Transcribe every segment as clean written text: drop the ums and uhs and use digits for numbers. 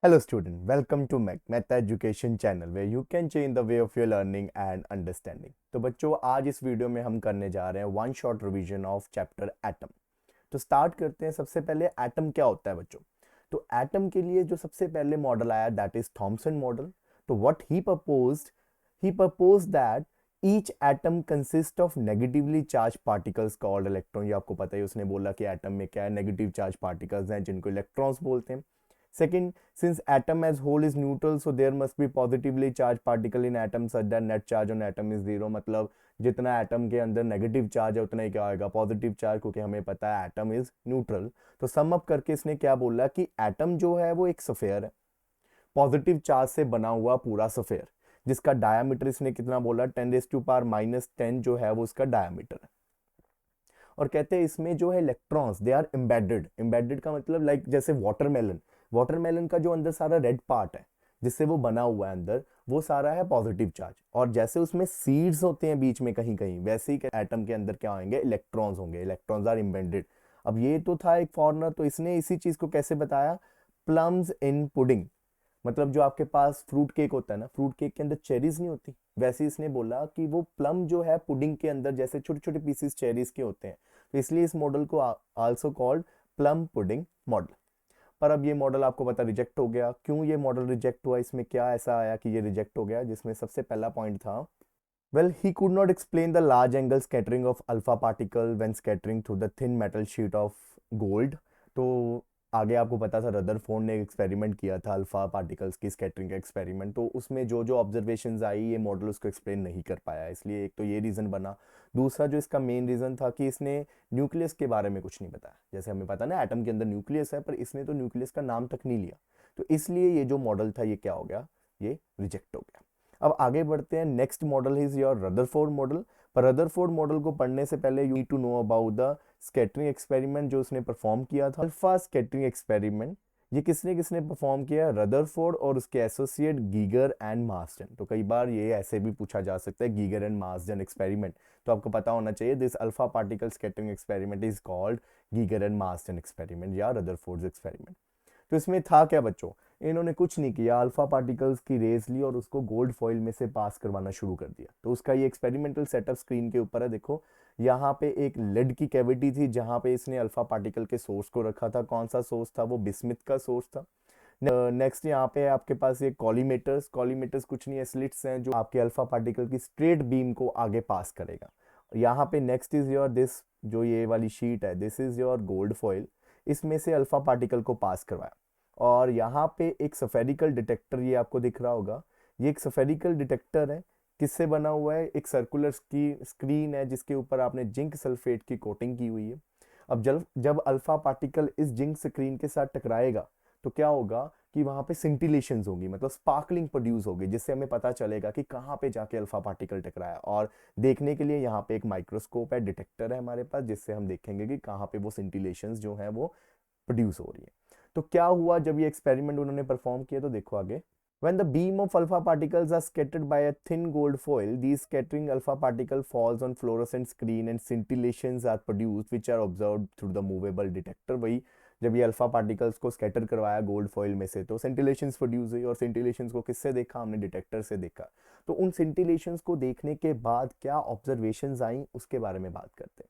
Hello student, welcome to Meta Education channel where you can change the way of your learning and understanding। तो बच्चों आज इस video में हम करने जा रहे हैं one shot revision of chapter atom. तो स्टार्ट करते हैं। सबसे पहले एटम क्या होता है बच्चों। तो एटम के लिए जो सबसे पहले मॉडल आया दैट इज थॉमसन मॉडल। तो what he proposed that each atom consist of negatively charge particles called electron. ये आपको पता है, उसने बोला कि एटम में क्या है, नेगेटिव चार्ज पार्टिकल्स हैं जिनको इलेक्ट्रॉन्स बोलते हैं। Second, since atom as whole is neutral, so there must be positively charged particle in atom such that net charge on atom is zero। मतलब जितना एटम के अंदर नेगेटिव चार्ज है उतना ही क्या होगा, पॉजिटिव चार्ज, क्योंकि हमें पता है एटम इज न्यूट्रल। तो सम अप करके इसने क्या बोला कि एटम जो है वो एक सफेयर है, पॉजिटिव चार्ज से बना हुआ पूरा सफेयर, जिसका डायामीटर इसने कितना बोला, 10⁻⁻10 जो है वो उसका डायामीटर है। और कहते हैं इसमें जो है electrons they are embedded. Embedded का मतलब लाइक जैसे वाटरमेलन, वाटरमेलन का जो अंदर सारा रेड पार्ट है जिससे वो बना हुआ है अंदर, वो सारा है पॉजिटिव चार्ज। और जैसे उसमें सीड्स होते हैं बीच में कहीं कहीं, वैसे ही एटम के अंदर क्या होंगे, इलेक्ट्रॉन्स होंगे। Electrons are embedded. अब ये तो था एक फॉर्मूला, तो इसने इसी चीज को कैसे बताया, प्लम्स इन पुडिंग। मतलब जो आपके पास फ्रूट केक होता है ना, फ्रूट केक के अंदर चेरीज नहीं होती, वैसे इसने बोला कि वो प्लम जो है पुडिंग के अंदर जैसे छोटे छोटे पीसेस चेरीज के होते हैं। तो इसलिए इस मॉडल को also called plum pudding model. पर अब ये मॉडल आपको पता रिजेक्ट हो गया। क्यों ये मॉडल रिजेक्ट हुआ, इसमें क्या ऐसा आया कि ये रिजेक्ट हो गया, जिसमें सबसे पहला पॉइंट था, well, he could not explain the large angle scattering of alpha particle when scattering through the thin metal sheet of gold। तो आगे आपको पता था रदरफोर्ड ने एक एक्सपेरिमेंट किया था अल्फा पार्टिकल्स की स्कैटरिंग का एक्सपेरिमेंट, तो उसमें जो जो ऑब्जर्वेशंस आई ये मॉडल उसको एक्सप्लेन नहीं कर पाया, इसलिए एक तो ये रीज़न बना। दूसरा जो इसका मेन रीज़न था कि इसने न्यूक्लियस के बारे में कुछ नहीं बताया। जैसे हमें पता ना एटम के अंदर न्यूक्लियस है, पर इसने तो न्यूक्लियस का नाम तक नहीं लिया। तो इसलिए ये जो मॉडल था ये क्या हो गया, ये रिजेक्ट हो गया। अब आगे बढ़ते हैं। Next model is your Rutherford model. पर रदरफोर्ड मॉडल को पढ़ने से पहले you need to know about the scattering experiment जो उसने परफॉर्म किया था, अल्फा स्कैटरिंग एक्सपेरिमेंट। ये किसने किसने परफॉर्म किया, रदरफोर्ड और उसके एसोसिएट गीगर एंड मार्सडन। तो कई बार ये ऐसे भी पूछा जा सकता है, गीगर एंड मार्सडन एक्सपेरिमेंट। तो आपको पता होना चाहिए this alpha particle scattering experiment is called Geiger and Marsden experiment या रदरफोर्ड एक्सपेरिमेंट। तो इसमें था क्या बच्चों, इन्होंने कुछ नहीं किया, अल्फा पार्टिकल्स की रेज ली और उसको गोल्ड फॉइल में से पास करवाना शुरू कर दिया। तो उसका ये एक्सपेरिमेंटल सेटअप स्क्रीन के ऊपर है, देखो यहाँ पे एक लेड की कैविटी थी जहाँ पे इसने अल्फा पार्टिकल के सोर्स को रखा था। कौन सा सोर्स था, वो बिस्मिथ का सोर्स था। नेक्स्ट यहाँ पे आपके पास ये कॉलीमेटर्स, कॉलीमेटर्स कुछ नहीं है, स्लिट्स हैं जो आपके अल्फा पार्टिकल की स्ट्रेट बीम को आगे पास करेगा। यहाँ पे नेक्स्ट इज योर दिस, जो ये वाली शीट है, this is your gold foil, इसमें से अल्फा पार्टिकल को पास करवाया। और यहाँ पे एक सफेरिकल डिटेक्टर, ये आपको दिख रहा होगा, ये एक सफेरिकल डिटेक्टर है। किससे बना हुआ है, एक सर्कुलर की स्क्रीन है जिसके ऊपर आपने जिंक सल्फेट की कोटिंग की हुई है। अब जब जब अल्फा पार्टिकल इस जिंक स्क्रीन के साथ टकराएगा तो क्या होगा कि वहां पे सिंटिलेशंस होंगी, मतलब स्पार्कलिंग प्रोड्यूस होगी, जिससे हमें पता चलेगा कि कहाँ पे जाके अल्फा पार्टिकल टकराया। और देखने के लिए यहाँ पे एक माइक्रोस्कोप है, डिटेक्टर है हमारे पास, जिससे हम देखेंगे कि कहाँ पे वो सिंटिलेशंस जो है वो प्रोड्यूस हो रही है। तो क्या हुआ जब ये एक्सपेरिमेंट उन्होंने परफॉर्म किया, तो देखो आगे। When the beam of alpha particles are scattered by a thin gold foil, these scattering alpha particle falls on fluorescent screen and scintillations are produced which are observed through the movable detector। वही जब ये alpha particles को scatter करवाया gold foil में से तो सेंटिलेशंस produce हुई, और सेंटिलेशंस को किससे देखा, हमने डिटेक्टर से देखा। तो उन सेंटिलेशंस को देखने के बाद क्या ऑब्जर्वेशंस आई उसके बारे में बात करते हैं।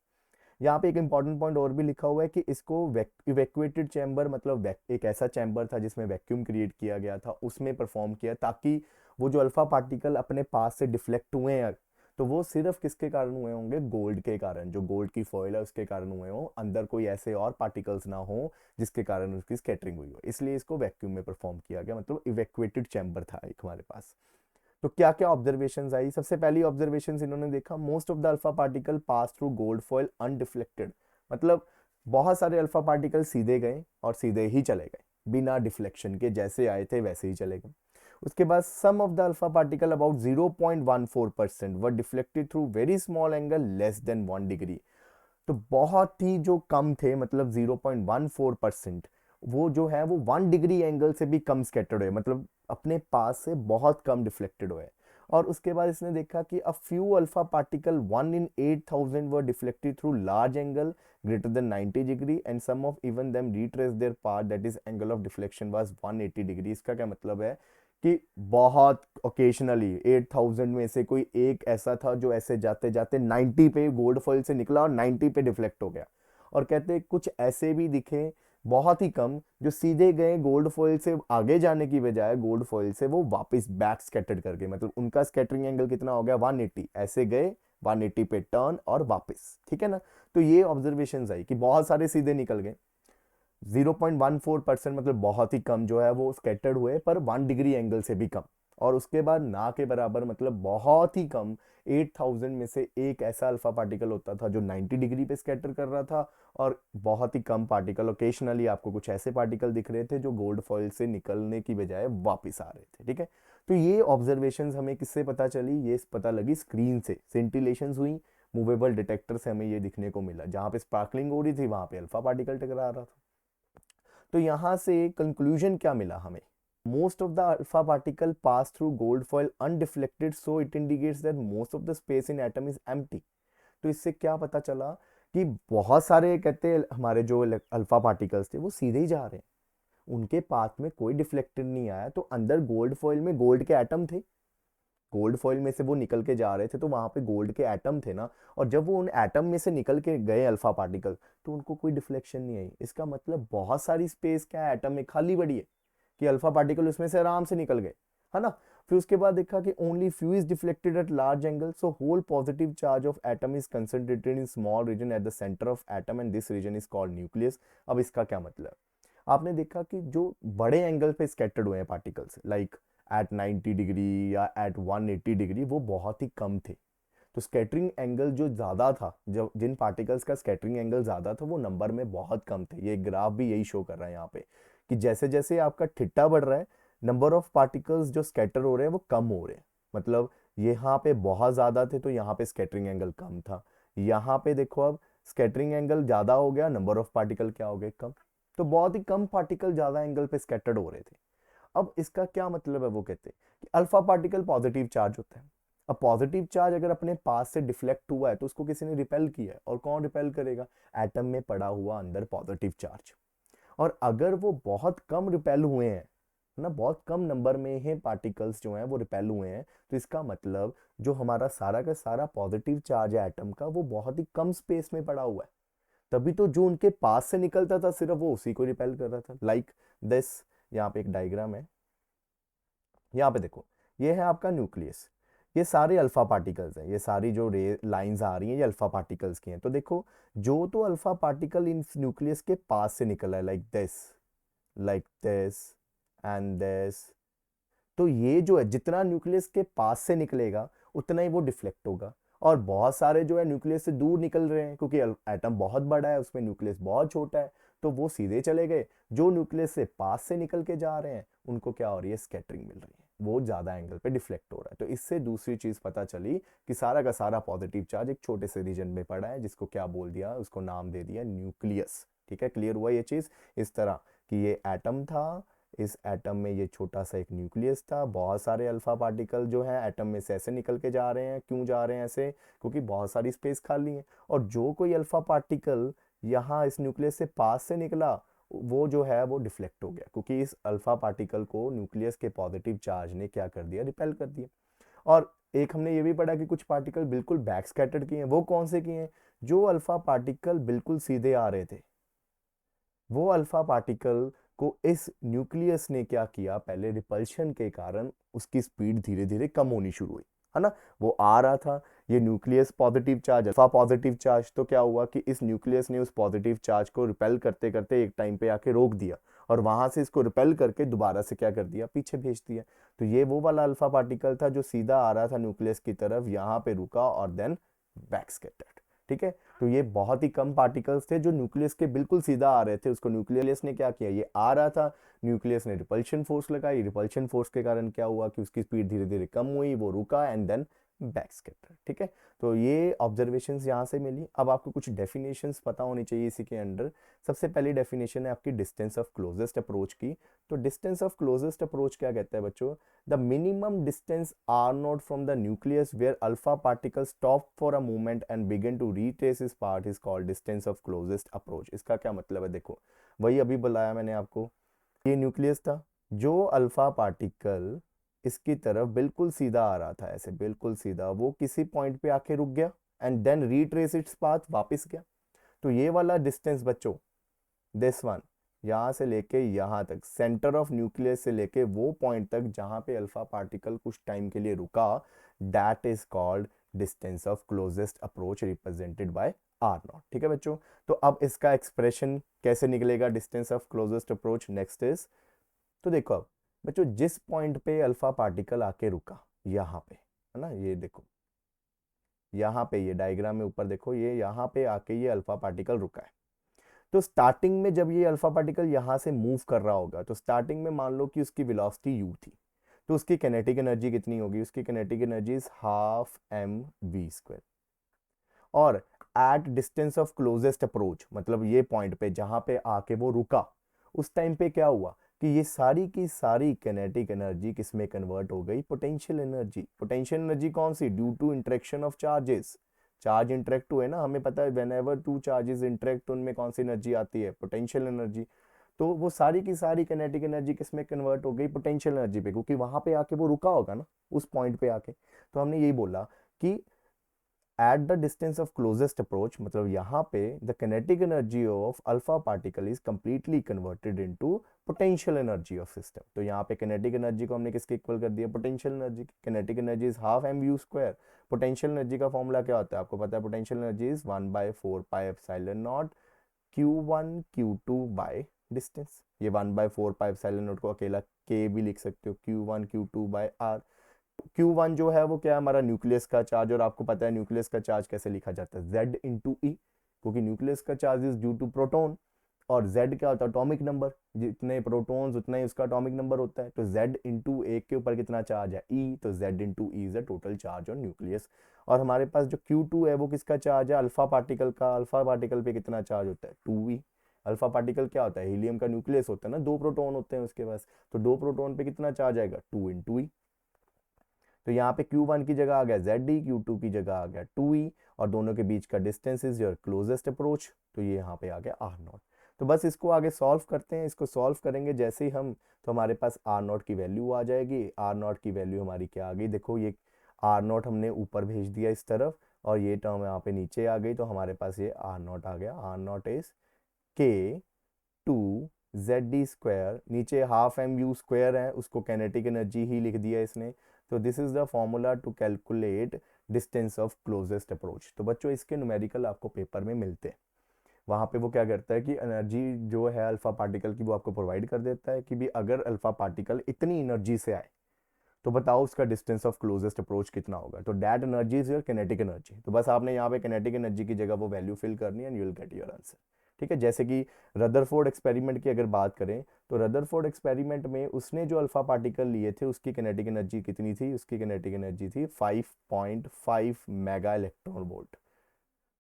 यहाँ पे एक इंपॉर्टेंट पॉइंट और भी लिखा हुआ है कि इसको इवैक्यूएटेड चैम्बर, मतलब एक ऐसा चैम्बर था जिसमें वैक्यूम क्रिएट किया गया था, उसमें परफॉर्म किया, ताकि वो जो अल्फा पार्टिकल अपने पास से डिफ्लेक्ट हुए हैं तो वो सिर्फ किसके कारण हुए होंगे, गोल्ड के कारण, जो गोल्ड की फॉइल है उसके कारण हुए हों, अंदर कोई ऐसे और पार्टिकल्स ना हो जिसके कारण उसकी स्कैटरिंग हुई हो। इसलिए इसको वैक्यूम में परफॉर्म किया गया, मतलब इवैक्यूएटेड चैम्बर था एक हमारे पास। तो क्या क्या ऑब्जर्वेशंस आई, सबसे पहली ऑब्जर्वेशंस इन्होंने देखा, most of the alpha particle pass through gold foil undeflected. मतलब बहुत सारे अल्फा पार्टिकल सीधे गए और सीधे ही चले गए, बिना डिफ्लेक्शन के, जैसे आए थे वैसे ही चले गए। उसके बाद some of the alpha particle about 0.14% were deflected through very small angle less than 1 degree. तो बहुत ही जो कम थे, मतलब 0.14%, वो जो है वो 1 डिग्री एंगल से भी कम स्कैटर्ड हुए, मतलब अपने पास से बहुत कम डिफ्लेक्टेड हुए। और उसके बाद इसने देखा कि a few alpha particle 1 in 8000 were deflected through large angle greater than 90 degree and some of even them retrace their path, that is angle of deflection was 180 degree। इसका क्या मतलब है कि बहुत ओकेशनली 8000 में से कोई एक ऐसा था जो ऐसे जाते जाते 90 पे गोल्ड फॉइल से निकला और 90 पे डिफ्लेक्ट हो गया। और कहते हैं कुछ ऐसे भी दिखे बहुत ही कम जो सीधे गए गोल्ड फॉइल से आगे जाने की बजाय गोल्ड फॉइल से वो वापस बैक स्कैटर्ड कर गए, मतलब उनका स्कैटरिंग एंगल कितना हो गया 180, ऐसे गए 180 पे टर्न और वापस, ठीक है ना। तो ये ऑब्जर्वेशन आई कि बहुत सारे सीधे निकल गए, 0.14% मतलब बहुत ही कम जो है वो स्कैटर्ड हुए पर 1 डिग्री एंगल से भी कम। और उसके बाद ना के बराबर मतलब बहुत ही कम 8000 में से एक ऐसा अल्फा पार्टिकल होता था जो 90 डिग्री पे स्कैटर कर रहा था, और बहुत ही कम पार्टिकल ओकेशनली आपको कुछ ऐसे पार्टिकल दिख रहे थे जो गोल्ड फॉइल से निकलने की बजाय वापस आ रहे थे, ठीक है। तो ये ऑब्जर्वेशंस हमें किससे पता चली, ये पता लगी स्क्रीन से, सेंटिलेशंस हुई, मूवेबल डिटेक्टर से हमें ये दिखने को मिला, जहां पे स्पार्कलिंग हो रही थी वहां पे अल्फा पार्टिकल टकरा रहा था। तो यहां से कंक्लूजन क्या मिला हमें, most of the alpha particle pass through gold foil undeflected, so it indicates that most of the space in atom is empty। तो इससे क्या पता चला कि बहुत सारे कहते हैं हमारे जो अल्फा पार्टिकल्स थे वो सीधे ही जा रहे हैं, उनके पाथ में कोई डिफ्लेक्टेड नहीं आया, तो अंदर गोल्ड फॉइल में गोल्ड के एटम थे, गोल्ड फॉइल में से वो निकल के जा रहे थे तो वहां पे गोल्ड के एटम थे ना, और जब वो उन एटम में से निकल के गए अल्फा पार्टिकल तो उनको कोई डिफ्लेक्शन नहीं आई। इसका मतलब बहुत सारी स्पेस क्या है एटम में खाली पड़ी है कि अल्फा पार्टिकल उसमें से आराम से निकल गए, है ना। फिर उसके बाद देखा कि only few is deflected at large angle, so whole positive charge of atom is concentrated in small region at the centre of atom and this region is called nucleus. अब इसका क्या मतलब, आपने देखा कि जो बड़े एंगल पे स्कैटर्ड हुए हैं पार्टिकल्स लाइक एट 90 डिग्री या एट 180 डिग्री वो बहुत ही कम थे। तो स्कैटरिंग एंगल जो ज़्यादा था, जो जिन पार्टिकल्स का स्कैटरिंग एंगल ज़्यादा था वो नंबर में बहुत कम थे। ये ग्राफ भी यही शो कर रहा है यहाँ पे कि जैसे जैसे आपका थीटा बढ़ रहा है नंबर ऑफ पार्टिकल्स जो स्कैटर हो रहे हैं वो कम हो रहे हैं। मतलब यहाँ पे बहुत ज़्यादा थे तो यहाँ पे स्कैटरिंग एंगल कम था, यहाँ पे देखो अब स्कैटरिंग एंगल ज़्यादा हो गया, नंबर ऑफ पार्टिकल क्या हो गए कम, तो बहुत ही कम पार्टिकल ज़्यादा एंगल पे स्कैटर्ड हो रहे थे। अब इसका क्या मतलब है, वो कहते हैं कि अल्फा पार्टिकल पॉजिटिव चार्ज होता है। अब पॉजिटिव चार्ज अगर अपने पास से डिफ्लेक्ट हुआ है तो उसको किसी ने रिपेल किया है, और कौन रिपेल करेगा, एटम में पड़ा हुआ अंदर पॉजिटिव चार्ज। और अगर वो बहुत कम रिपेल हुए हैं ना, बहुत कम नंबर में ही पार्टिकल्स जो हैं वो रिपेल हुए हैं, तो इसका मतलब जो हमारा सारा का सारा पॉजिटिव चार्ज है एटम का वो बहुत ही कम स्पेस में पड़ा हुआ है। तभी तो जो उनके पास से निकलता था सिर्फ वो उसी को रिपेल कर रहा था, लाइक दिस। यहाँ पे एक डायग्राम है, यहाँ पे देखो, ये है आपका न्यूक्लियस, ये सारे अल्फा पार्टिकल्स हैं, ये सारी जो रे लाइंस आ रही हैं ये अल्फा पार्टिकल्स की हैं। तो देखो जो तो अल्फा पार्टिकल इन न्यूक्लियस के पास से निकला है लाइक दिस एंड दिस, तो ये जो है जितना न्यूक्लियस के पास से निकलेगा उतना ही वो डिफ्लेक्ट होगा। और बहुत सारे जो है न्यूक्लियस से दूर निकल रहे हैं क्योंकि एटम बहुत बड़ा है उसमें न्यूक्लियस बहुत छोटा है, तो वो सीधे चले गए। जो न्यूक्लियस से पास से निकल के जा रहे हैं उनको क्या हो रही है, स्कैटरिंग मिल रही है, वो ज्यादा एंगल पे डिफ्लेक्ट हो रहा है। तो इससे दूसरी चीज पता चली कि सारा का सारा पॉजिटिव चार्ज एक छोटे से रीजन में पड़ा है जिसको क्या बोल दिया, उसको नाम दे दिया न्यूक्लियस। ठीक है, क्लियर हुआ ये चीज इस तरह कि ये एटम था, इस एटम में ये छोटा सा एक न्यूक्लियस था, बहुत सारे अल्फा पार्टिकल जो है एटम में से ऐसे निकल के जा रहे हैं। क्यों जा रहे हैं ऐसे, क्योंकि बहुत सारी स्पेस खाली है। और जो कोई अल्फा पार्टिकल यहाँ इस न्यूक्लियस से पास से निकला वो जो है वो डिफ्लेक्ट हो गया, क्योंकि इस अल्फा पार्टिकल को न्यूक्लियस के पॉजिटिव चार्ज ने क्या कर दिया, रिपेल कर दिया। और एक हमने ये भी पढ़ा कि कुछ पार्टिकल बिल्कुल बैक स्कैटर्ड किए हैं। वो कौन से किए हैं, जो अल्फा पार्टिकल बिल्कुल सीधे आ रहे थे, वो अल्फा पार्टिकल को इस न्यूक्लियस ने क्या किया, पहले रिपल्शन के कारण उसकी स्पीड धीरे धीरे कम होनी शुरू हुई, है ना। वो आ रहा था ये nucleus positive charge, alpha positive charge, तो क्या हुआ कि इस न्यूक्लियस ने उस पॉजिटिव चार्ज को रिपेल करते करते एक टाइम पे आके रोक दिया, और वहां से इसको रिपेल करके दोबारा से क्या कर दिया, पीछे भेज दिया। तो ये वो वाला अल्फा पार्टिकल था जो सीधा आ रहा था न्यूक्लियस की तरफ, यहाँ पे रुका और देन बैक स्कैटर्ड। ठीक है, तो ये बहुत ही कम पार्टिकल्स थे जो न्यूक्लियस के बिल्कुल सीधा आ रहे थे, उसको न्यूक्लियस ने क्या किया, ये आ रहा था, न्यूक्लियस ने रिपल्शन फोर्स लगाई, रिपल्शन फोर्स के कारण क्या हुआ कि उसकी स्पीड धीरे धीरे कम हुई, वो रुका एंड देन बैक स्कैटर। ठीक है, तो ये ऑब्जर्वेशंस यहाँ से मिली। अब आपको कुछ डेफिनेशंस पता होनी चाहिए इसी के अंडर। सबसे पहली डेफिनेशन है आपकी डिस्टेंस ऑफ क्लोजेस्ट अप्रोच की। तो डिस्टेंस ऑफ क्लोजेस्ट अप्रोच क्या कहता है बच्चों? The minimum distance r naught from the nucleus where alpha particle stop for a movement and begin to retrace his path is called distance of closest approach. इसका क्या मतलब है? देखो, वही अभी बुलाया मैंने आपको, ये न्यूक्लियस था, जो अल्फा पार्टिकल इसकी तरफ बिल्कुल सीधा आ रहा था, ऐसे बिल्कुल सीधा, वो किसी पॉइंट पे आके रुक गया and then retrace its path, वापस गया। तो ये वाला डिस्टेंस बच्चों, दिस वन, यहाँ से लेके यहाँ तक, सेंटर ऑफ न्यूक्लियस से लेके वो पॉइंट तक जहाँ पे अल्फा पार्टिकल कुछ टाइम के लिए रुका, that is called distance of closest approach represented by r naught. ठीक है बच्चों, तो अब इसका एक्सप्रेशन कैसे निकलेगा distance of closest approach? Next is, तो देखो अब बच्चों, जिस पॉइंट पे अल्फा पार्टिकल आके रुका, यहाँ पे है ना, ये देखो यहाँ पे, ये डायग्राम में ऊपर देखो, ये यहाँ पे आके ये अल्फा पार्टिकल रुका है। तो स्टार्टिंग में जब ये अल्फा पार्टिकल यहाँ से मूव कर रहा होगा, तो स्टार्टिंग में मान लो कि उसकी वेलोसिटी u थी, तो उसकी किनेटिक एनर्जी कितनी होगी? उसकी kinetic energy is half M V square. और at distance of closest approach, मतलब ये पॉइंट पे जहां पे आके वो रुका, उस टाइम पे क्या हुआ कि ये सारी की सारी किनेटिक एनर्जी किस में कन्वर्ट हो गई? Potential energy. पोटेंशियल एनर्जी कौन सी? Due to interaction of charges. Charge interact हुए ना, हमें पता है whenever two charges interact, उनमें कौन सी एनर्जी आती है? Potential energy. तो वो सारी की सारी किनेटिक एनर्जी किस में कन्वर्ट हो गई? पोटेंशियल एनर्जी पे, क्योंकि वहां पे आके वो रुका होगा ना उस पॉइंट पे आके। तो हमने यही बोला कि at the distance of closest approach, मतलब यहाँ पे the kinetic energy of alpha particle is completely converted into potential energy of system। तो यहाँ पे kinetic energy को हमने किसके इक्वल कर दिया? potential energy। kinetic energy is half mv square। potential energy का फॉर्मूला क्या होता है आपको पता है? potential energy is 1/4 pi epsilon naught q1 q2 by distance। ये 1/4 pi epsilon naught को अकेला k भी लिख सकते हो, q1 q2 by r। Q1 जो है वो क्या है? हमारा न्यूक्लियस का चार्ज, और आपको पता है न्यूक्लियस का चार्ज कैसे लिखा जाता है? Z इंटू ई, क्योंकि न्यूक्लियस का charge is due to proton, और Z क्या होता है? एटॉमिक नंबर, जितने प्रोटॉन्स उतना ही उसका एटॉमिक नंबर होता है। तो Z इंटू एक के ऊपर कितना चार्ज है? E, तो Z into E is the total charge on nucleus. और हमारे पास जो Q2 है वो किसका चार्ज है? अल्फा पार्टिकल का। अल्फा पार्टिकल पे कितना चार्ज होता है? 2e। अल्फा पार्टिकल क्या होता है? हीलियम का न्यूक्लियस होता है ना, दो प्रोटॉन होते हैं उसके पास, तो दो प्रोटॉन पे कितना चार्ज आएगा? 2 इंटू ई। तो यहाँ पे Q1 की जगह आ गया ZD, Q2 की जगह आ गया 2E, और दोनों के बीच का distance is your closest approach, तो ये यहाँ पे आ गया R नॉट। तो बस इसको आगे सॉल्व करते हैं। इसको सॉल्व करेंगे जैसे ही हम, तो हमारे पास R नॉट की वैल्यू आ जाएगी। R नॉट की वैल्यू हमारी क्या आ गई? देखो, ये R नॉट हमने ऊपर भेज दिया इस तरफ, और ये टर्म यहाँ पे नीचे आ गई, तो हमारे पास ये R नॉट आ गया। R naught is K2 ZD स्क्वायर, नीचे हाफ एम यू स्क्वायर है, उसको कैनेटिक एनर्जी ही लिख दिया इसने। तो this is the formula to calculate distance of closest approach. तो बच्चों, इसके न्यूमेरिकल आपको पेपर में मिलते हैं। वहाँ पे वो क्या करता है कि एनर्जी जो है अल्फा पार्टिकल की, वो आपको प्रोवाइड कर देता है कि भी अगर अल्फा पार्टिकल इतनी एनर्जी से आए, तो बताओ उसका डिस्टेंस ऑफ क्लोजेस्ट अप्रोच कितना होगा? तो that energy is your kinetic energy. तो बस आपने यहाँ पे किनेटिक एनर्जी की जगह वो वैल्यू फिल करनी है and you will get your answer. ठीक है, जैसे कि रदरफोर्ड एक्सपेरिमेंट की अगर बात करें, तो रदरफोर्ड एक्सपेरिमेंट में उसने जो अल्फा पार्टिकल लिए थे, उसकी किनेटिक एनर्जी कितनी थी? उसकी किनेटिक एनर्जी थी 5.5 मेगा इलेक्ट्रॉन वोल्ट।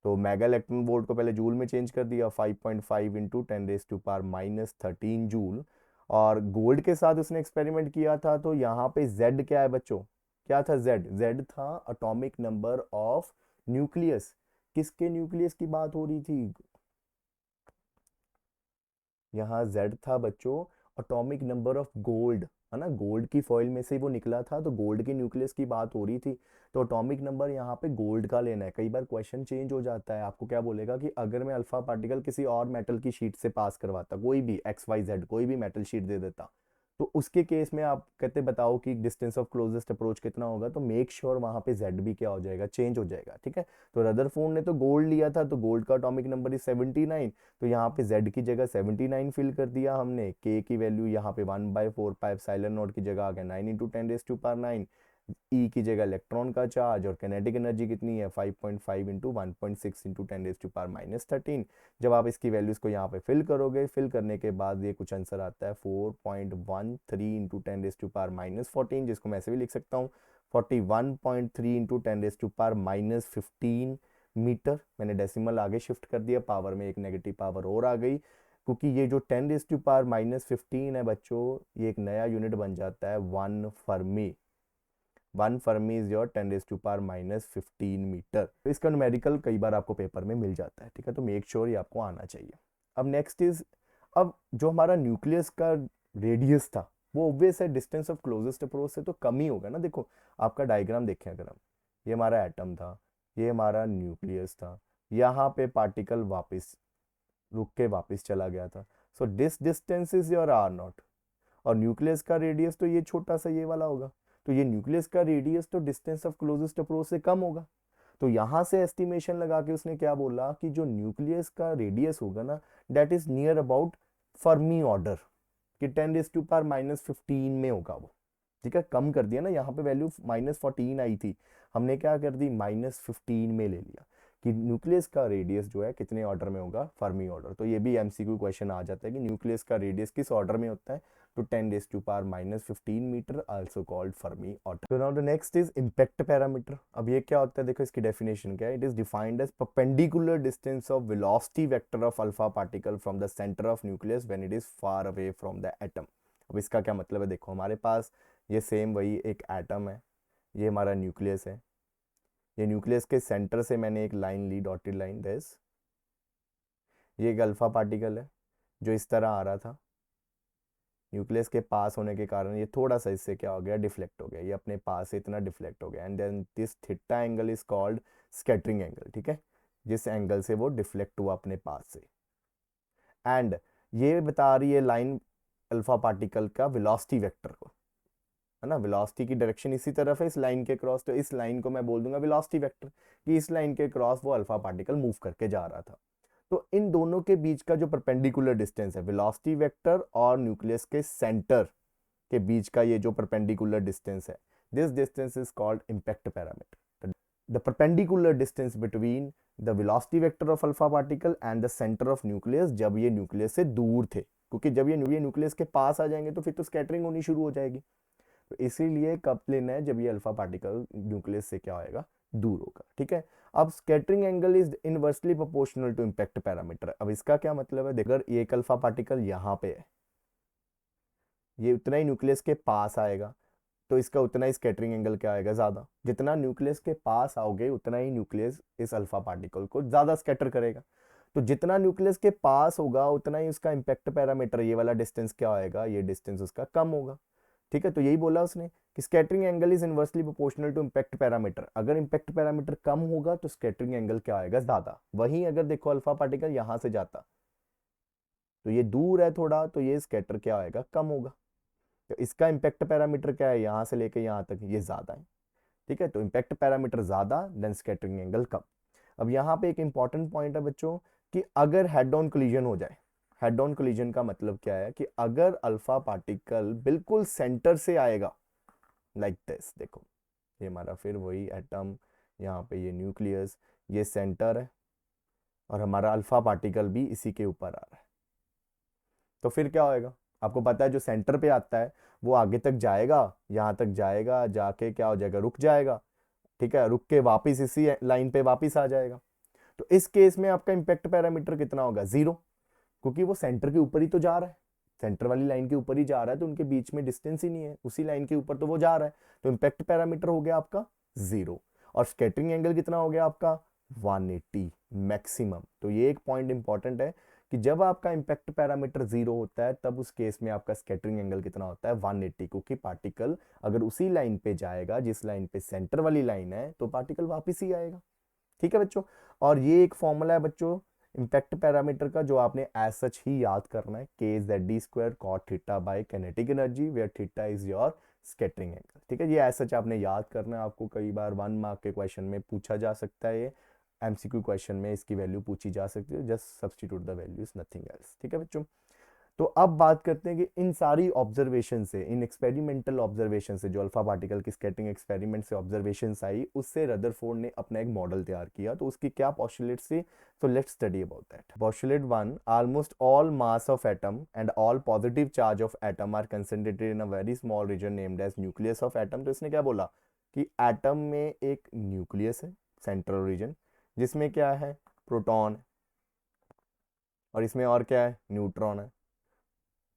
तो मेगा इलेक्ट्रॉन वोल्ट को पहले जूल में चेंज कर दिया, 5.5 इंटू 10⁻⁻13 जूल। और गोल्ड के साथ उसने एक्सपेरिमेंट किया था, तो यहाँ पे Z क्या है बच्चों? क्या था Z था एटॉमिक नंबर ऑफ न्यूक्लियस। किसके न्यूक्लियस की बात हो रही थी? यहाँ Z था बच्चों एटॉमिक नंबर ऑफ गोल्ड, है ना, गोल्ड की फॉइल में से वो निकला था, तो गोल्ड के न्यूक्लियस की बात हो रही थी। तो एटॉमिक नंबर यहाँ पे गोल्ड का लेना है। कई बार क्वेश्चन चेंज हो जाता है, आपको क्या बोलेगा कि अगर मैं अल्फा पार्टिकल किसी और मेटल की शीट से पास करवाता, कोई भी XYZ कोई भी मेटल शीट दे देता, तो उसके केस में आप कहते बताओ कि डिस्टेंस ऑफ क्लोजेस्ट अप्रोच कितना होगा, तो मेक श्योर वहां पे Z भी क्या हो जाएगा? चेंज हो जाएगा। ठीक है, तो रदरफोर्ड ने तो गोल्ड लिया था, तो गोल्ड का एटॉमिक नंबर इज 79, तो यहाँ पे Z की जगह 79 फिल कर दिया हमने। K की वैल्यू यहाँ पे 1/4 पाई एप्सिलॉन नॉट की जगह आ गया 9 इंटू 10⁻⁹ ई की जगह इलेक्ट्रॉन का चार्ज, और किनेटिक एनर्जी कितनी है 5.5 इंटू 1.6 इंटू 10⁻⁻13। जब आप इसकी वैल्यूज को यहाँ पे फिल करोगे, फिल करने के बाद ये कुछ आंसर आता है 4.13 इंटू 10⁻⁻14, जिसको मैं ऐसे भी लिख सकता हूँ 41.3 इंटू 10⁻⁻15 मीटर। मैंने डेसिमल आगे शिफ्ट कर दिया, पावर में एक नेगेटिव पावर और आ गई, क्योंकि ये जो 10⁻⁻15 है बच्चों, ये एक नया यूनिट बन जाता है 1 fermi. 1 fermi is your 10⁻⁻15 metre. तो इसका न्यूमेरिकल कई बार आपको पेपर में मिल जाता है, ठीक है, तो मेक श्योर ये आपको आना चाहिए। अब नेक्स्ट इज, अब जो हमारा न्यूक्लियस का रेडियस था वो ऑब्वियस है डिस्टेंस ऑफ क्लोजेस्ट अप्रोच से तो कम ही होगा ना। देखो आपका डायग्राम देखें अगर हम, ये हमारा एटम था, ये हमारा न्यूक्लियस था, यहाँ पे पार्टिकल वापस रुक के वापस चला गया था। So this distance is your r naught, और न्यूक्लियस का रेडियस तो ये छोटा सा ये वाला होगा, तो ये न्यूक्लियस का रेडियस तो डिस्टेंस ऑफ क्लोजेस्ट अप्रोच से कम होगा। तो यहां से एस्टिमेशन लगा के उसने क्या बोला कि जो न्यूक्लियस का रेडियस होगा ना, that is near about Fermi order, कि 10⁻⁻15 में होगा वो, ठीक है। कम कर दिया ना, यहाँ पे वैल्यू -14 आई थी, हमने क्या कर दी -15 में ले लिया, कि न्यूक्लियस का रेडियस जो है कितने ऑर्डर में होगा, फर्मी ऑर्डर। तो ये भी एमसीक्यू क्वेश्चन आ जाता है कि न्यूक्लियस का रेडियस किस ऑर्डर में होता है, तो 10⁻⁻15 metre, also called fermi order. तो now the next is impact parameter. अब ये क्या होता है, देखो इसकी डेफिनेशन क्या है, it is defined as perpendicular distance of velocity vector of alpha particle from the centre of nucleus when it is far away from the atom. अब इसका क्या मतलब है, देखो हमारे पास ये सेम वही एक एटम है, ये हमारा न्यूक्लियस है, ये न्यूक्लियस के सेंटर से मैंने एक लाइन ली, डॉटेड लाइन दिस, ये एक अल्फा पार्टिकल है जो इस तरह आ रहा था, न्यूक्लियस के पास होने के कारण ये थोड़ा सा इससे क्या हो गया, डिफ्लेक्ट हो गया, ये अपने पास से इतना डिफ्लेक्ट हो गया, and then this theta angle is called scattering angle, ठीक है, जिस एंगल से वो डिफ्लेक्ट हुआ अपने पास से। एंड ये बता रही है लाइन अल्फा पार्टिकल का वेलोसिटी वेक्टर को, है ना, वेलोसिटी की डायरेक्शन इसी तरफ है इस लाइन के क्रॉस, तो इस लाइन को मैं बोल दूंगा वेलोसिटी वेक्टर, कि इस लाइन के क्रॉस वो अल्फा पार्टिकल मूव करके जा रहा था। तो इन दोनों के बीच का जो परपेंडिकुलर डिस्टेंस है, वेलोसिटी वेक्टर और न्यूक्लियस के सेंटर के बीच का ये जो परपेंडिकुलर डिस्टेंस है, this distance is called impact parameter. The perpendicular distance between the velocity vector of alpha particle and the centre of nucleus, जब ये न्यूक्लियस से दूर थे, क्योंकि जब ये न्यूक्लियस के पास आ जाएंगे तो फिर तो स्कैटरिंग होनी शुरू हो जाएगी, तो इसीलिए कब लेना है, जब ये अल्फा पार्टिकल न्यूक्लियस से क्या होएगा, दूर होगा, ठीक है। अब scattering angle is inversely proportional to impact parameter. अब इसका क्या मतलब है, अगर एक अल्फा पार्टिकल यहाँ पे है, ये उतना ही न्यूक्लियस के पास आएगा, तो इसका उतना ही स्कैटरिंग एंगल क्या आएगा, ज्यादा। जितना न्यूक्लियस के पास आओगे उतना ही न्यूक्लियस इस अल्फा पार्टिकल को ज्यादा स्कैटर करेगा, तो जितना न्यूक्लियस के पास होगा उतना ही उसका इम्पैक्ट पैरामीटर, ये वाला डिस्टेंस क्या होएगा, ये डिस्टेंस उसका कम होगा, ठीक है। तो यही बोला उसने कि scattering angle is inversely proportional to impact parameter. अगर इम्पैक्ट पैरामीटर कम होगा तो स्कैटरिंग एंगल क्या आएगा, ज्यादा। वहीं अगर देखो अल्फा पार्टिकल यहां से जाता, तो ये दूर है थोड़ा, तो ये स्कैटर क्या आएगा, कम होगा। तो इसका इम्पैक्ट पैरामीटर क्या है, यहां से लेके यहां तक ये ज्यादा है, ठीक है। तो इम्पैक्ट पैरामीटर ज्यादा देन स्कैटरिंग एंगल कम। अब यहाँ पे एक इंपॉर्टेंट पॉइंट है बच्चों, कि अगर हेड ऑन कोलिजन हो जाए, हेड ऑन कोलिजन का मतलब क्या है, कि अगर अल्फा पार्टिकल बिल्कुल सेंटर से आएगा लाइक दिस, देखो ये हमारा फिर वही एटम, यहाँ पे ये न्यूक्लियस, ये सेंटर है, और हमारा अल्फा पार्टिकल भी इसी के ऊपर आ रहा है, तो फिर क्या होएगा, आपको पता है जो सेंटर पे आता है वो आगे तक जाएगा, यहाँ तक जाएगा, जाके क्या हो जाएगा, रुक जाएगा, ठीक है, रुक के वापिस इसी लाइन पे वापिस आ जाएगा। तो इस केस में आपका इम्पैक्ट पैरामीटर कितना होगा, 0, क्योंकि वो सेंटर के ऊपर ही तो जा रहा है, सेंटर वाली लाइन के ऊपर ही जा रहा है, तो उनके बीच में डिस्टेंस ही नहीं है, उसी लाइन के ऊपर तो वो जा रहा है, तो इम्पैक्ट पैरामीटर हो गया आपका 0। और स्कैटरिंग एंगल कितना हो गया आपका 180 मैक्सिमम। तो ये एक पॉइंट इंपॉर्टेंट है कि जब आपका इम्पैक्ट पैरामीटर 0 होता है तब उस केस में आपका स्कैटरिंग एंगल कितना होता है 180, क्योंकि पार्टिकल अगर उसी लाइन पे जाएगा जिस लाइन पे सेंटर वाली लाइन है तो पार्टिकल वापिस ही आएगा, ठीक है बच्चों। और ये एक फॉर्मूला है बच्चों इम्पैक्ट पैरामीटर का, जो आपने एज सच ही याद करना है, KZD² cot theta by kinetic energy, where theta is your scattering angle, ठीक है। ये एज सच आपने याद करना है, आपको कई बार 1 मार्क के क्वेश्चन में पूछा जा सकता है, ये एमसीक्यू क्वेश्चन में इसकी वैल्यू पूछी जा सकती है, just substitute the values, nothing else, ठीक है बच्चों। तो अब बात करते हैं कि इन सारी ऑब्जर्वेशन से, इन एक्सपेरिमेंटल ऑब्जर्वेशन से, जो अल्फा पार्टिकल की स्कैटरिंग एक्सपेरिमेंट से ऑब्जर्वेशन आई, उससे रदरफोर्ड ने अपना एक मॉडल तैयार किया। तो उसकी क्या पॉस्टुलेट्स थी, तो let's study about that. Postulate 1, almost all mass of atom and all positive charge of atom are concentrated in a very small region named as nucleus of atom. तो इसने क्या बोला कि एटम में एक न्यूक्लियस है, सेंट्रल रीजन, जिसमें क्या है, प्रोटॉन, और इसमें और क्या है, न्यूट्रॉन है।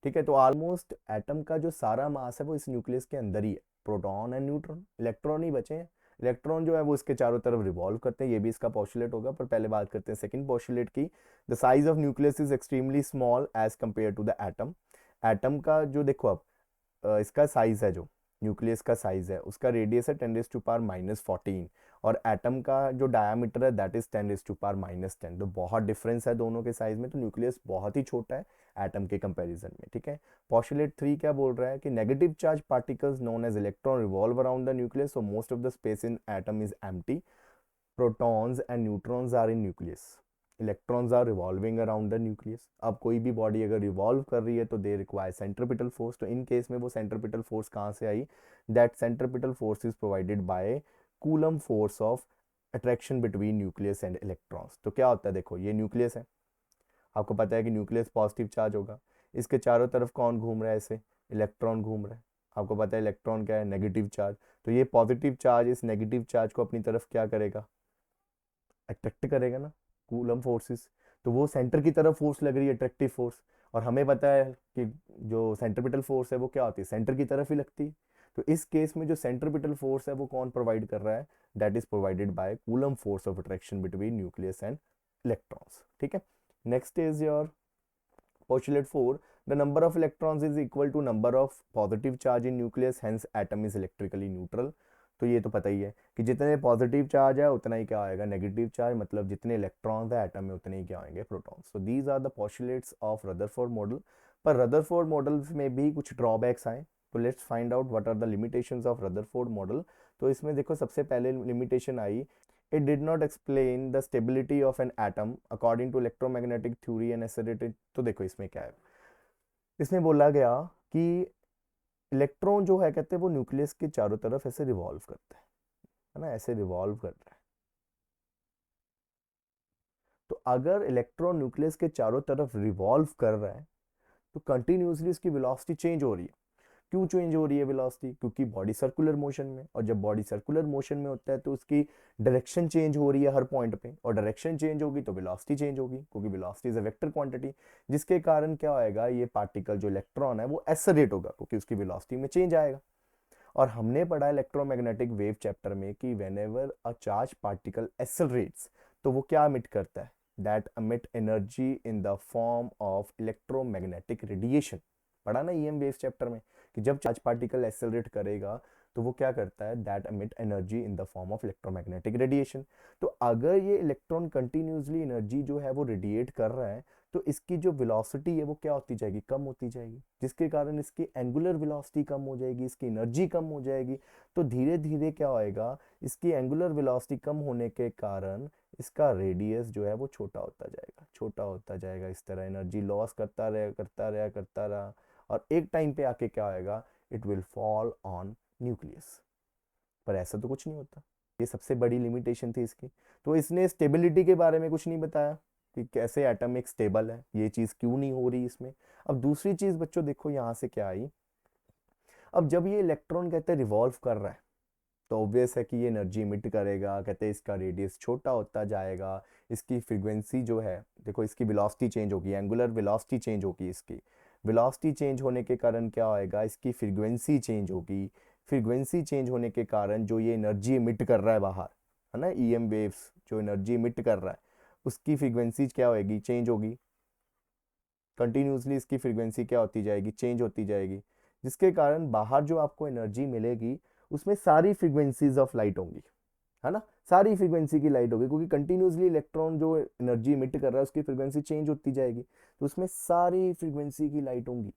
ठीक है, तो ऑलमोस्ट एटम का जो सारा मास है वो इस न्यूक्लियस के अंदर ही है, प्रोटॉन एंड न्यूट्रॉन, इलेक्ट्रॉन ही बचे हैं। इलेक्ट्रॉन जो है वो इसके चारों तरफ रिवॉल्व करते हैं, ये भी इसका पोस्टुलेट होगा। पर पहले बात करते हैं सेकंड पोस्टुलेट की। The size of nucleus is extremely small as compare to the atom. Atom का जो देखो अब इसका साइज है, जो न्यूक्लियस का साइज है, उसका रेडियस है 10⁻⁻14, और एटम का जो डायामीटर है दैट इज 10⁻⁻10। तो बहुत डिफरेंस है दोनों के साइज में, तो न्यूक्लियस बहुत ही छोटा है एटम के कंपैरिजन में। ठीक है, पोस्टुलेट 3 क्या बोल रहा है कि negative charge particles known as electron revolve around the nucleus, so most of the space in atom is empty. Protons and neutrons are in nucleus, electrons are revolving around the nucleus. अब कोई भी body अगर revolve कर रही है तो they require centripetal force. तो in case में वो सेंट्रिपिटल फोर्स कहाँ से आई, that centripetal force is provided by Coulomb force of attraction between nucleus and electrons. तो क्या होता है, देखो ये न्यूक्लियस है, आपको पता है कि न्यूक्लियस पॉजिटिव चार्ज होगा, इसके चारों तरफ कौन घूम रहा है, ऐसे इलेक्ट्रॉन घूम रहा है। आपको पता है इलेक्ट्रॉन क्या है, नेगेटिव चार्ज। तो ये पॉजिटिव चार्ज इस नेगेटिव चार्ज को अपनी तरफ क्या करेगा, अट्रैक्ट करेगा ना, कूलम फोर्सेस। तो वो सेंटर की तरफ फोर्स लग रही है, अट्रैक्टिव फोर्स। और हमें पता है कि जो सेंट्रिपिटल फोर्स है वो क्या होती है, सेंटर की तरफ ही लगती है। तो इस केस में जो सेंट्रिपिटल फोर्स है वो कौन प्रोवाइड कर रहा है, that is provided by Coulomb force of attraction between nucleus and electrons. ठीक है, next is your postulate 4, the number of electrons is equal to number of positive charge in nucleus, hence atom is electrically neutral। तो ये तो पता ही है कि जितने पॉजिटिव चार्ज है उतना ही क्या आएगा, नेगेटिव चार्ज, मतलब जितने इलेक्ट्रॉन्स है एटम में उतने ही क्या आएंगे, protons. So these are the postulates of Rutherford model. पर रदरफोर्ड मॉडल्स में भी कुछ ड्रॉबैक्स आए, तो let's find out what are the limitations of Rutherford model. तो इसमें देखो सबसे पहले लिमिटेशन आई, it did not explain the stability of an atom according to electromagnetic theory and accelerated। तो देखो इसमें क्या है, इसमें बोला गया कि इलेक्ट्रॉन जो है कहते हैं वो न्यूक्लियस के चारों तरफ ऐसे रिवॉल्व करता है ना, ऐसे रिवॉल्व कर रहा है। तो अगर इलेक्ट्रॉन न्यूक्लियस के चारों तरफ रिवॉल्व कर रहा है तो कंटिन्यूसली उसकी वेलोसिटी चेंज हो रही है। क्यों चेंज हो रही है वेलोसिटी, क्योंकि बॉडी सर्कुलर मोशन में, और जब बॉडी सर्कुलर मोशन में होता है तो उसकी डायरेक्शन चेंज हो रही है हर पॉइंट पे, और डायरेक्शन चेंज होगी तो वेलोसिटी चेंज होगी, क्योंकि velocity is a vector quantity. जिसके कारण क्या होएगा, ये पार्टिकल जो इलेक्ट्रॉन है वो एक्सेलरेट होगा, क्योंकि उसकी वेलोसिटी में चेंज आएगा। और हमने पढ़ा इलेक्ट्रोमैग्नेटिक वेव चैप्टर में कि whenever a charge particle accelerates तो वो क्या एमिट करता है, that emit energy in the form of electromagnetic radiation. पढ़ा ना ईएम वेव चैप्टर में कि जब चार्ज पार्टिकल एक्सेलरेट करेगा तो वो क्या करता है, that emit energy in the form of electromagnetic radiation. तो अगर ये इलेक्ट्रॉन कंटिन्यूसली एनर्जी जो है वो रेडिएट कर रहा है तो इसकी जो वेलोसिटी है वो क्या होती जाएगी, कम होती जाएगी, जिसके कारण इसकी एंगुलर वेलोसिटी कम हो जाएगी, इसकी एनर्जी कम हो जाएगी। तो धीरे धीरे क्या होएगा, इसकी एंगुलर वेलोसिटी कम होने के कारण इसका रेडियस जो है वो छोटा होता जाएगा, छोटा होता जाएगा। इस तरह एनर्जी लॉस करता रहा करता रहा करता रहा, और एक टाइम पे आके क्या होएगा, it will fall on nucleus. पर ऐसा तो कुछ नहीं होता, ये सबसे बड़ी लिमिटेशन थी इसकी। तो इसने स्टेबिलिटी के बारे में कुछ नहीं बताया कि कैसे एटम एक स्टेबल है, ये चीज़ क्यों नहीं हो रही इसमें। अब दूसरी चीज़ बच्चों देखो यहाँ से क्या आई, अब जब ये इलेक्ट्रॉन कहते हैं रिवॉल्व कर रहा है तो ऑब्वियस है कि ये एनर्जी इमिट करेगा, कहते हैं इसका रेडियस छोटा होता जाएगा, इसकी फ्रीक्वेंसी जो है, देखो इसकी वेलोसिटी चेंज होगी, एंगुलर वेलोसिटी चेंज होगी, इसकी वेलोसिटी चेंज होने के कारण क्या होएगा, इसकी फ्रीक्वेंसी चेंज होगी। फ्रीक्वेंसी चेंज होने के कारण जो ये एनर्जी इमिट कर रहा है बाहर, है ना, ईएम वेव्स जो एनर्जी इमिट कर रहा है उसकी फ्रीक्वेंसी क्या होएगी, चेंज होगी। कंटिन्यूसली इसकी फ्रीक्वेंसी क्या होती जाएगी, चेंज होती जाएगी, जिसके कारण बाहर जो आपको एनर्जी मिलेगी उसमें सारी फ्रीक्वेंसीज ऑफ लाइट होंगी, है ना, सारी फ्रीक्वेंसी की लाइट होगी, क्योंकि कंटिन्यूसली इलेक्ट्रॉन जो एनर्जी इमिट कर रहा है उसकी फ्रीक्वेंसी चेंज होती जाएगी, तो उसमें सारी फ्रीक्वेंसी की लाइट होंगी।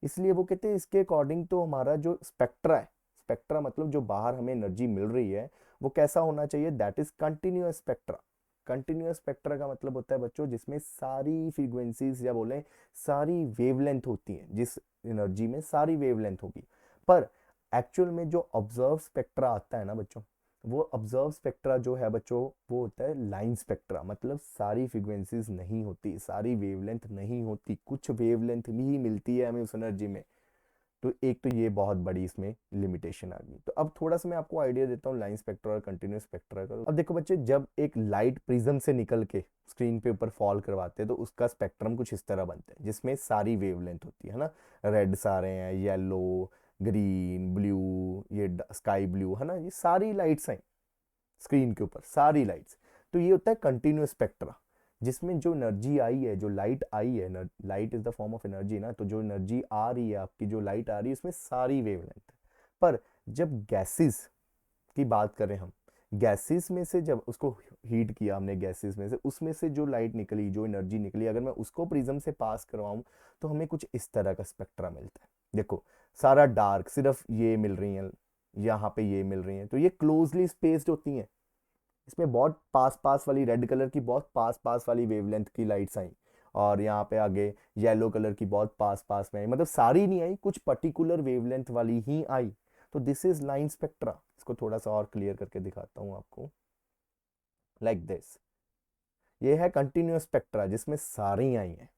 इसलिए वो कहते हैं इसके अकॉर्डिंग तो हमारा जो स्पेक्ट्रा है, स्पेक्ट्रा मतलब जो बाहर हमें एनर्जी मिल रही है वो कैसा होना चाहिए, that is continuous spectra. Continuous spectra का मतलब होता है बच्चों जिसमें सारी फ्रीक्वेंसीज या बोले सारी वेवलेंथ होती हैं, जिस एनर्जी में सारी वेवलेंथ होगी। पर एक्चुअल में जो ऑब्जर्व स्पेक्ट्रा आता है ना बच्चों, वो ऑब्जर्व स्पेक्ट्रा जो है बच्चों वो होता है लाइन स्पेक्ट्रा, मतलब सारी फ्रीक्वेंसीज नहीं होती, सारी वेवलेंथ नहीं होती, कुछ वेवलेंथ भी मिलती है हमें उस एनर्जी में। तो एक तो ये बहुत बड़ी इसमें लिमिटेशन आ गई। तो अब थोड़ा सा मैं आपको आइडिया देता हूँ लाइन स्पेक्ट्रा और कंटिन्यूस स्पेक्ट्रा का। अब देखो बच्चे, जब एक लाइट प्रिज्म से निकल के स्क्रीन पे ऊपर फॉल करवाते हैं तो उसका स्पेक्ट्रम कुछ इस तरह बनता है जिसमें सारी वेवलेंथ होती है ना, रेड सारे हैं, येलो, ग्रीन, ब्लू, ये स्काई ब्लू है ना, ये सारी लाइट्स हैं स्क्रीन के ऊपर, सारी लाइट्स। तो ये होता है कंटिन्यूस स्पेक्ट्रा, जिसमें जो एनर्जी आई है, जो लाइट आई है, light is the form of energy ना, तो जो एनर्जी आ रही है आपकी, जो लाइट आ रही है, उसमें सारी वेवलेंथ है। पर जब गैसेस की बात करें हम, गैसेस में से जब उसको हीट किया हमने, गैसेस में से, उसमें से जो लाइट निकली, जो एनर्जी निकली, अगर मैं उसको प्रिज्म से पास करवाऊं तो हमें कुछ इस तरह का स्पेक्ट्रा मिलता है। देखो सारा डार्क, सिर्फ ये मिल रही है, यहाँ पे ये मिल रही है, तो ये क्लोजली स्पेस्ड होती हैं। इसमें बहुत पास पास वाली रेड कलर की बहुत पास पास वाली वेवलेंथ की लाइट्स आई, और यहाँ पे आगे येलो कलर की बहुत पास पास में आई, मतलब सारी नहीं आई, कुछ पर्टिकुलर वेवलेंथ वाली ही आई। तो दिस इज लाइन स्पेक्ट्रा। इसको थोड़ा सा और क्लियर करके दिखाता हूँ आपको, लाइक दिस। ये है कंटिन्यूस स्पेक्ट्रा जिसमें सारी आई हैं,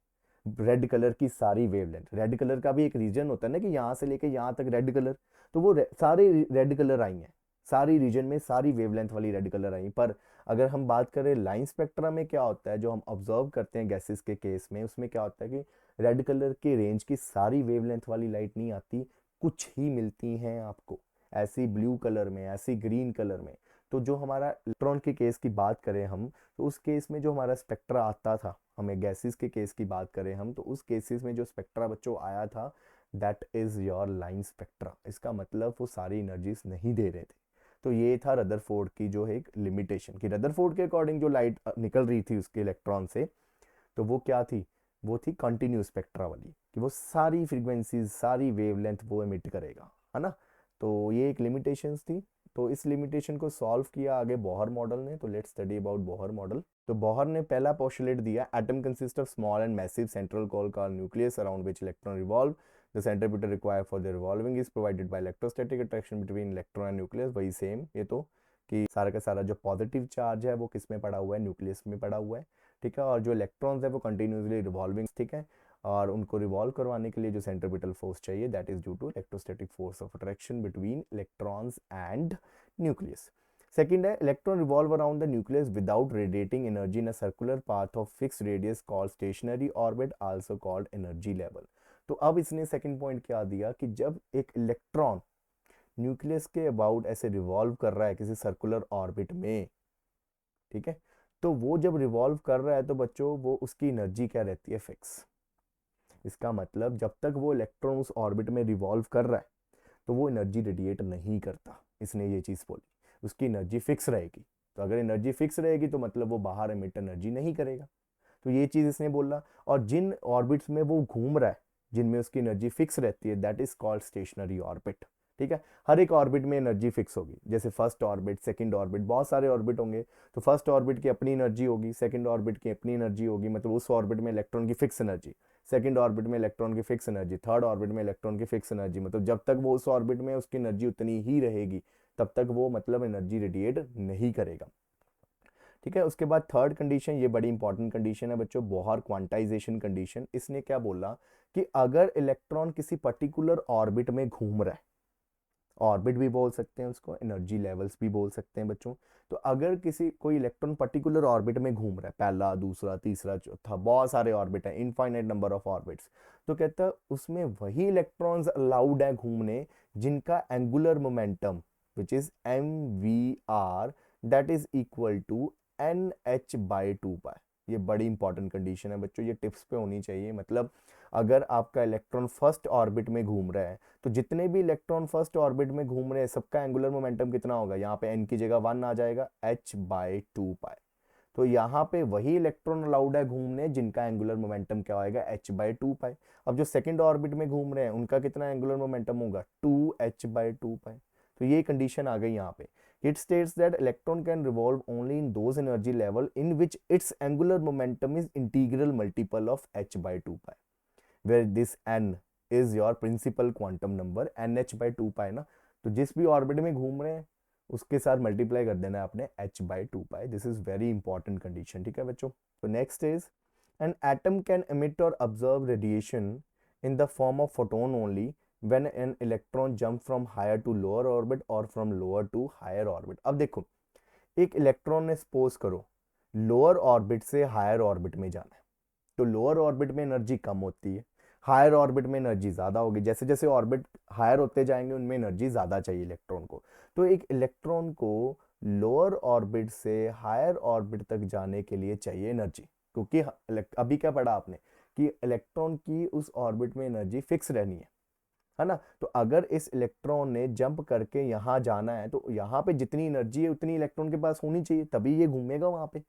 रेड कलर की सारी वेवलेंथ। रेड कलर का भी एक रीजन होता है ना कि यहाँ से लेके यहाँ तक रेड कलर, तो वो सारे रेड कलर आई हैं, सारी रीजन में सारी वेवलेंथ वाली रेड कलर आई। पर अगर हम बात करें लाइन स्पेक्ट्रा में, क्या होता है जो हम ऑब्जर्व करते हैं गैसेस के केस में, उसमें क्या होता है कि रेड कलर के रेंज की सारी वेवलेंथ वाली लाइट नहीं आती, कुछ ही मिलती हैं आपको, ऐसी ब्लू कलर में, ऐसी ग्रीन कलर में। तो जो हमारा इलेक्ट्रॉन के केस की बात करें हम, तो उस केस में जो हमारा स्पेक्ट्रा आता था, हमें गैसेस के केस की बात करें हम, तो उस केसेस में जो स्पेक्ट्रा बच्चों आया था, that is your line spectra. इसका मतलब वो सारी एनर्जीज नहीं दे रहे थे। तो ये था रदरफोर्ड की जो एक लिमिटेशन, कि रदरफोर्ड के अकॉर्डिंग जो लाइट निकल रही थी उसके इलेक्ट्रॉन से, तो वो क्या थी, वो थी कंटिन्यूस स्पेक्ट्रा वाली, कि वो सारी फ्रीक्वेंसीज, सारी वेवलेंथ वो एमिट करेगा, है ना। तो ये एक लिमिटेशंस थी। तो इस लिमिटेशन को सॉल्व किया आगे बोहर मॉडल ने। तो let's study about Bohr model. तो बोहर ने पहला पोस्टुलेट दिया, atom consist of small and massive central core called nucleus around which electron revolve. The centripetal required for the revolving is provided by electrostatic attraction between electron and nucleus. वही same ये तो, कि सारा का सारा जो positive charge है वो किस में पड़ा हुआ है, न्यूक्लियस में पड़ा हुआ है, ठीक है। और जो इलेक्ट्रॉन्स है वो कंटिन्यूसली रिवॉल्विंग, ठीक है। और उनको रिवॉल्व करवाने के लिए जो सेंट्रीपिटल फोर्स चाहिए, that is due to electrostatic force of attraction between electrons and nucleus. Second है, electron revolve around the nucleus without radiating energy in a circular path of fix radius called stationary orbit, also called energy level. तो अब इसने second point क्या दिया, कि जब एक electron nucleus के अबाउट ऐसे रिवॉल्व कर रहा है किसी सर्कुलर ऑर्बिट में, ठीक है, तो वो जब रिवॉल्व कर रहा है तो बच्चों वो उसकी एनर्जी क्या रहती है, फिक्स। इसका मतलब जब तक वो इलेक्ट्रॉन उस ऑर्बिट में रिवॉल्व कर रहा है तो वो एनर्जी रेडिएट नहीं करता। इसने ये चीज़ बोली, उसकी एनर्जी फिक्स रहेगी। तो अगर एनर्जी फिक्स रहेगी तो मतलब वो बाहर एमिट एनर्जी नहीं करेगा। तो ये चीज़ इसने बोला। और जिन ऑर्बिट्स में वो घूम रहा है, जिनमें उसकी एनर्जी फिक्स रहती है, that is called stationary orbit, ठीक है। हर एक ऑर्बिट में एनर्जी फिक्स होगी, जैसे फर्स्ट ऑर्बिट, सेकंड ऑर्बिट, बहुत सारे ऑर्बिट होंगे। तो फर्स्ट ऑर्बिट की अपनी एनर्जी होगी, सेकंड ऑर्बिट की अपनी एनर्जी होगी, मतलब उस ऑर्बिट में इलेक्ट्रॉन की फिक्स एनर्जी, सेकंड ऑर्बिट में इलेक्ट्रॉन की फिक्स एनर्जी, थर्ड ऑर्बिट में इलेक्ट्रॉन की फिक्स एनर्जी। मतलब जब तक वो उस ऑर्बिट में उसकी एनर्जी उतनी ही रहेगी तब तक वो मतलब एनर्जी रेडिएट नहीं करेगा, ठीक है। उसके बाद थर्ड कंडीशन, ये बड़ी इंपॉर्टेंट कंडीशन है बच्चों, बोहर क्वांटाइजेशन कंडीशन। इसने क्या बोला कि अगर इलेक्ट्रॉन किसी पर्टिकुलर ऑर्बिट में घूम रहा है, ऑर्बिट भी बोल सकते हैं उसको, एनर्जी लेवल्स भी बोल सकते हैं बच्चों। तो अगर किसी कोई इलेक्ट्रॉन पर्टिकुलर ऑर्बिट में घूम रहा है, पहला, दूसरा, तीसरा, चौथा, बहुत सारे ऑर्बिट है, इनफाइनाइट नंबर ऑफ ऑर्बिट्स, तो कहता है उसमें वही इलेक्ट्रॉन्स अलाउड है घूमने जिनका angular momentum which is mvr that is equal to nh/2 pi. ये बड़ी इंपॉर्टेंट कंडीशन है बच्चों, ये टिप्स पे होनी चाहिए। मतलब अगर आपका इलेक्ट्रॉन फर्स्ट ऑर्बिट में घूम रहा है तो जितने भी इलेक्ट्रॉन फर्स्ट ऑर्बिट में घूम रहे हैं सबका एंगुलर मोमेंटम कितना होगा, यहाँ पे n की जगह 1 आ जाएगा, h/2 पाई। तो यहाँ पे वही इलेक्ट्रॉन अलाउड है घूमने जिनका एंगुलर मोमेंटम क्या होगा, h/2 पाई। अब जो सेकंड ऑर्बिट में घूम रहे हैं उनका कितना एंगुलर मोमेंटम होगा, 2h/2 पाई। तो ये कंडीशन आ गई यहाँ पे। It states that electron can revolve only in those energy level in which its angular momentum is integral multiple of h/2π, where this n is your principal quantum number nh/2π ना। तो जिस भी orbit में घूम रहे हैं उसके साथ मल्टीप्लाई कर देना है आपने h/2π। This is very important condition, ठीक है बच्चों। तो next is an atom can emit or observe radiation in the form of photon only when an electron jump from higher to lower orbit or from lower to higher orbit। अब देखो, एक electron ने suppose करो lower orbit से higher orbit में जाना है, तो लोअर ऑर्बिट में एनर्जी कम होती है, हायर ऑर्बिट में एनर्जी ज़्यादा होगी। जैसे जैसे ऑर्बिट हायर होते जाएंगे उनमें एनर्जी ज़्यादा चाहिए इलेक्ट्रॉन को। तो एक इलेक्ट्रॉन को लोअर ऑर्बिट से हायर ऑर्बिट तक जाने के लिए चाहिए एनर्जी, क्योंकि अभी क्या पढ़ा आपने कि इलेक्ट्रॉन की उस ऑर्बिट में एनर्जी फिक्स रहनी है ना। तो अगर इस इलेक्ट्रॉन ने जंप करके यहाँ जाना है तो यहाँ पे जितनी एनर्जी है उतनी इलेक्ट्रॉन के पास होनी चाहिए, तभी ये घूमेगा वहां पे।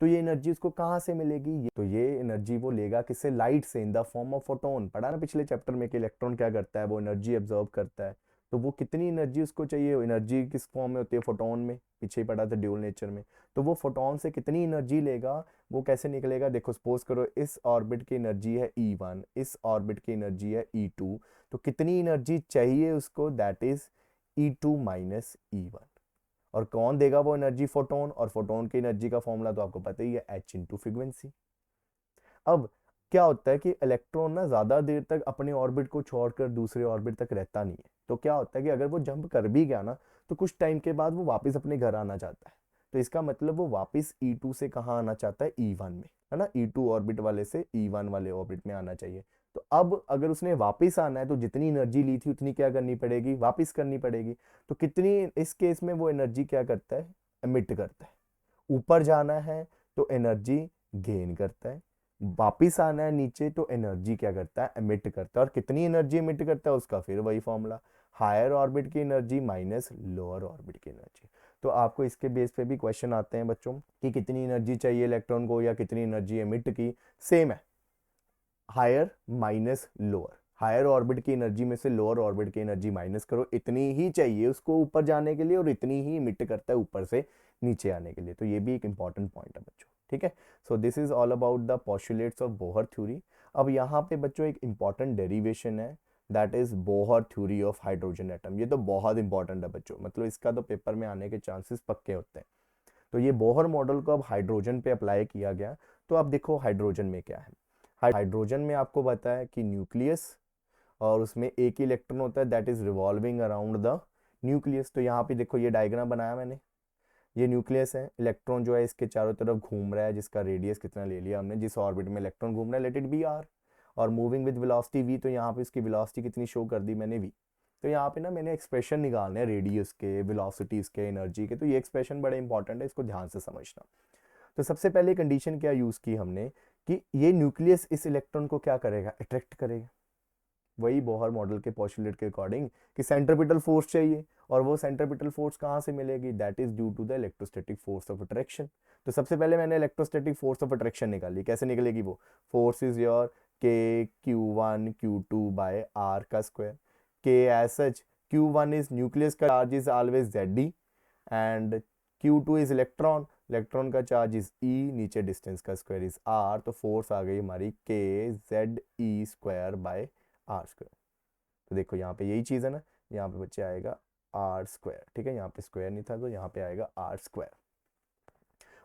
तो ये एनर्जी उसको कहाँ से मिलेगी? तो ये एनर्जी वो लेगा किससे? लाइट से, in the form of photon. पढ़ा ना पिछले चैप्टर में कि इलेक्ट्रॉन क्या करता है, वो एनर्जी एब्जॉर्ब करता है। तो वो कितनी एनर्जी उसको चाहिए? एनर्जी किस फॉर्म में होती है? फोटोन में, पीछे ही पढ़ा था ड्यूल नेचर में। तो वो फोटोन से कितनी एनर्जी लेगा, वो कैसे निकलेगा? देखो सपोज करो इस ऑर्बिट की एनर्जी है E1, इस ऑर्बिट की एनर्जी है E2, तो कितनी एनर्जी चाहिए उसको? That is E2 minus E1। और कौन देगा वो एनर्जी? फोटोन। और फोटोन की एनर्जी का फॉर्मूला तो आपको पता ही है, h इंटू फ्रीक्वेंसी। अब क्या होता है कि इलेक्ट्रॉन ना ज्यादा देर तक अपने ऑर्बिट को छोड़कर दूसरे ऑर्बिट तक रहता नहीं है। तो क्या होता है कि अगर वो जंप कर भी गया ना तो कुछ टाइम के बाद वो वापस अपने घर आना चाहता है। तो इसका मतलब वो वापस E2 से कहाँ आना चाहता है? E1 में, है ना। E2 ऑर्बिट वाले से E1 वाले ऑर्बिट में आना चाहिए। तो अब अगर उसने वापस आना है तो जितनी एनर्जी ली थी उतनी क्या करनी पड़ेगी? वापस करनी पड़ेगी। तो कितनी इस केस में वो एनर्जी क्या करता है? एमिट करता है। ऊपर जाना है तो एनर्जी गेन करता है, वापिस आना है नीचे तो एनर्जी क्या करता है? एमिट करता है। और कितनी एनर्जी एमिट करता है उसका फिर वही फॉर्मूला, हायर ऑर्बिट की एनर्जी माइनस लोअर ऑर्बिट की एनर्जी। तो आपको इसके बेस पे भी क्वेश्चन आते हैं बच्चों कि कितनी एनर्जी चाहिए इलेक्ट्रॉन को या कितनी एनर्जी एमिट की। सेम है, higher minus lower. Higher orbit की एनर्जी में से लोअर ऑर्बिट की एनर्जी माइनस करो, इतनी ही चाहिए उसको ऊपर जाने के लिए और इतनी ही इमिट करता है ऊपर से नीचे आने के लिए। तो ये भी एक इंपॉर्टेंट पॉइंट है बच्चों, ठीक है। सो this is all about the postulates of Bohr theory. अब यहाँ पे बच्चों एक इंपॉर्टेंट डेरिवेशन है, that is Bohr theory of hydrogen atom. ये तो बहुत इंपॉर्टेंट है बच्चों, मतलब इसका तो पेपर में आने के चांसेस पक्के होते हैं। तो ये बोहर मॉडल को अब हाइड्रोजन पे अप्लाई किया गया। तो अब देखो हाइड्रोजन में क्या है। हाइड्रोजन में आपको पता है कि न्यूक्लियस और उसमें एक ही इलेक्ट्रॉन होता है, that is revolving around the nucleus. तो यहाँ पे देखो ये डायग्राम बनाया मैंने, ये न्यूक्लियस है, इलेक्ट्रॉन जो है इसके चारों तरफ घूम रहा है, जिसका रेडियस कितना ले लिया हमने, जिस ऑर्बिट में इलेक्ट्रॉन घूम रहा है लेट इट बी आर, और मूविंग विद वेलोसिटी v। तो यहाँ पे इसकी वेलोसिटी कितनी शो कर दी मैंने? v। तो यहाँ पे ना मैंने एक्सप्रेशन निकालने हैं रेडियस के, वेलोसिटीज के, एनर्जी के। तो ये एक्सप्रेशन बड़े इंपॉर्टेंट है, इसको ध्यान से समझना। तो सबसे पहले कंडीशन क्या यूज की हमने कि ये न्यूक्लियस इस इलेक्ट्रॉन को क्या करेगा? अट्रैक्ट करेगा। वही बोहर मॉडल के पोस्टुलेट के अकॉर्डिंग कि सेंट्रीपिटल फोर्स चाहिए, और वो सेंट्रीपिटल फोर्स कहाँ से मिलेगी? That is due to the electrostatic force of attraction. तो सबसे पहले मैंने इलेक्ट्रोस्टैटिक फोर्स ऑफ अट्रैक्शन निकाली। कैसे निकलेगी वो? Force is your K Q1 Q2 by R का square. K as such Q1 is nucleus का charge is always Zi and Q2 is electron, electron का चार्ज इज E, नीचे distance का square is R। तो force आ गई हमारी KZe square by R square. तो देखो यहाँ पे यही चीज़ है ना, यहाँ पे बच्चे आएगा आर स्क्वायर, ठीक है। यहाँ पे स्क्वायर नहीं था तो यहाँ पे आएगा आर स्क्वायर।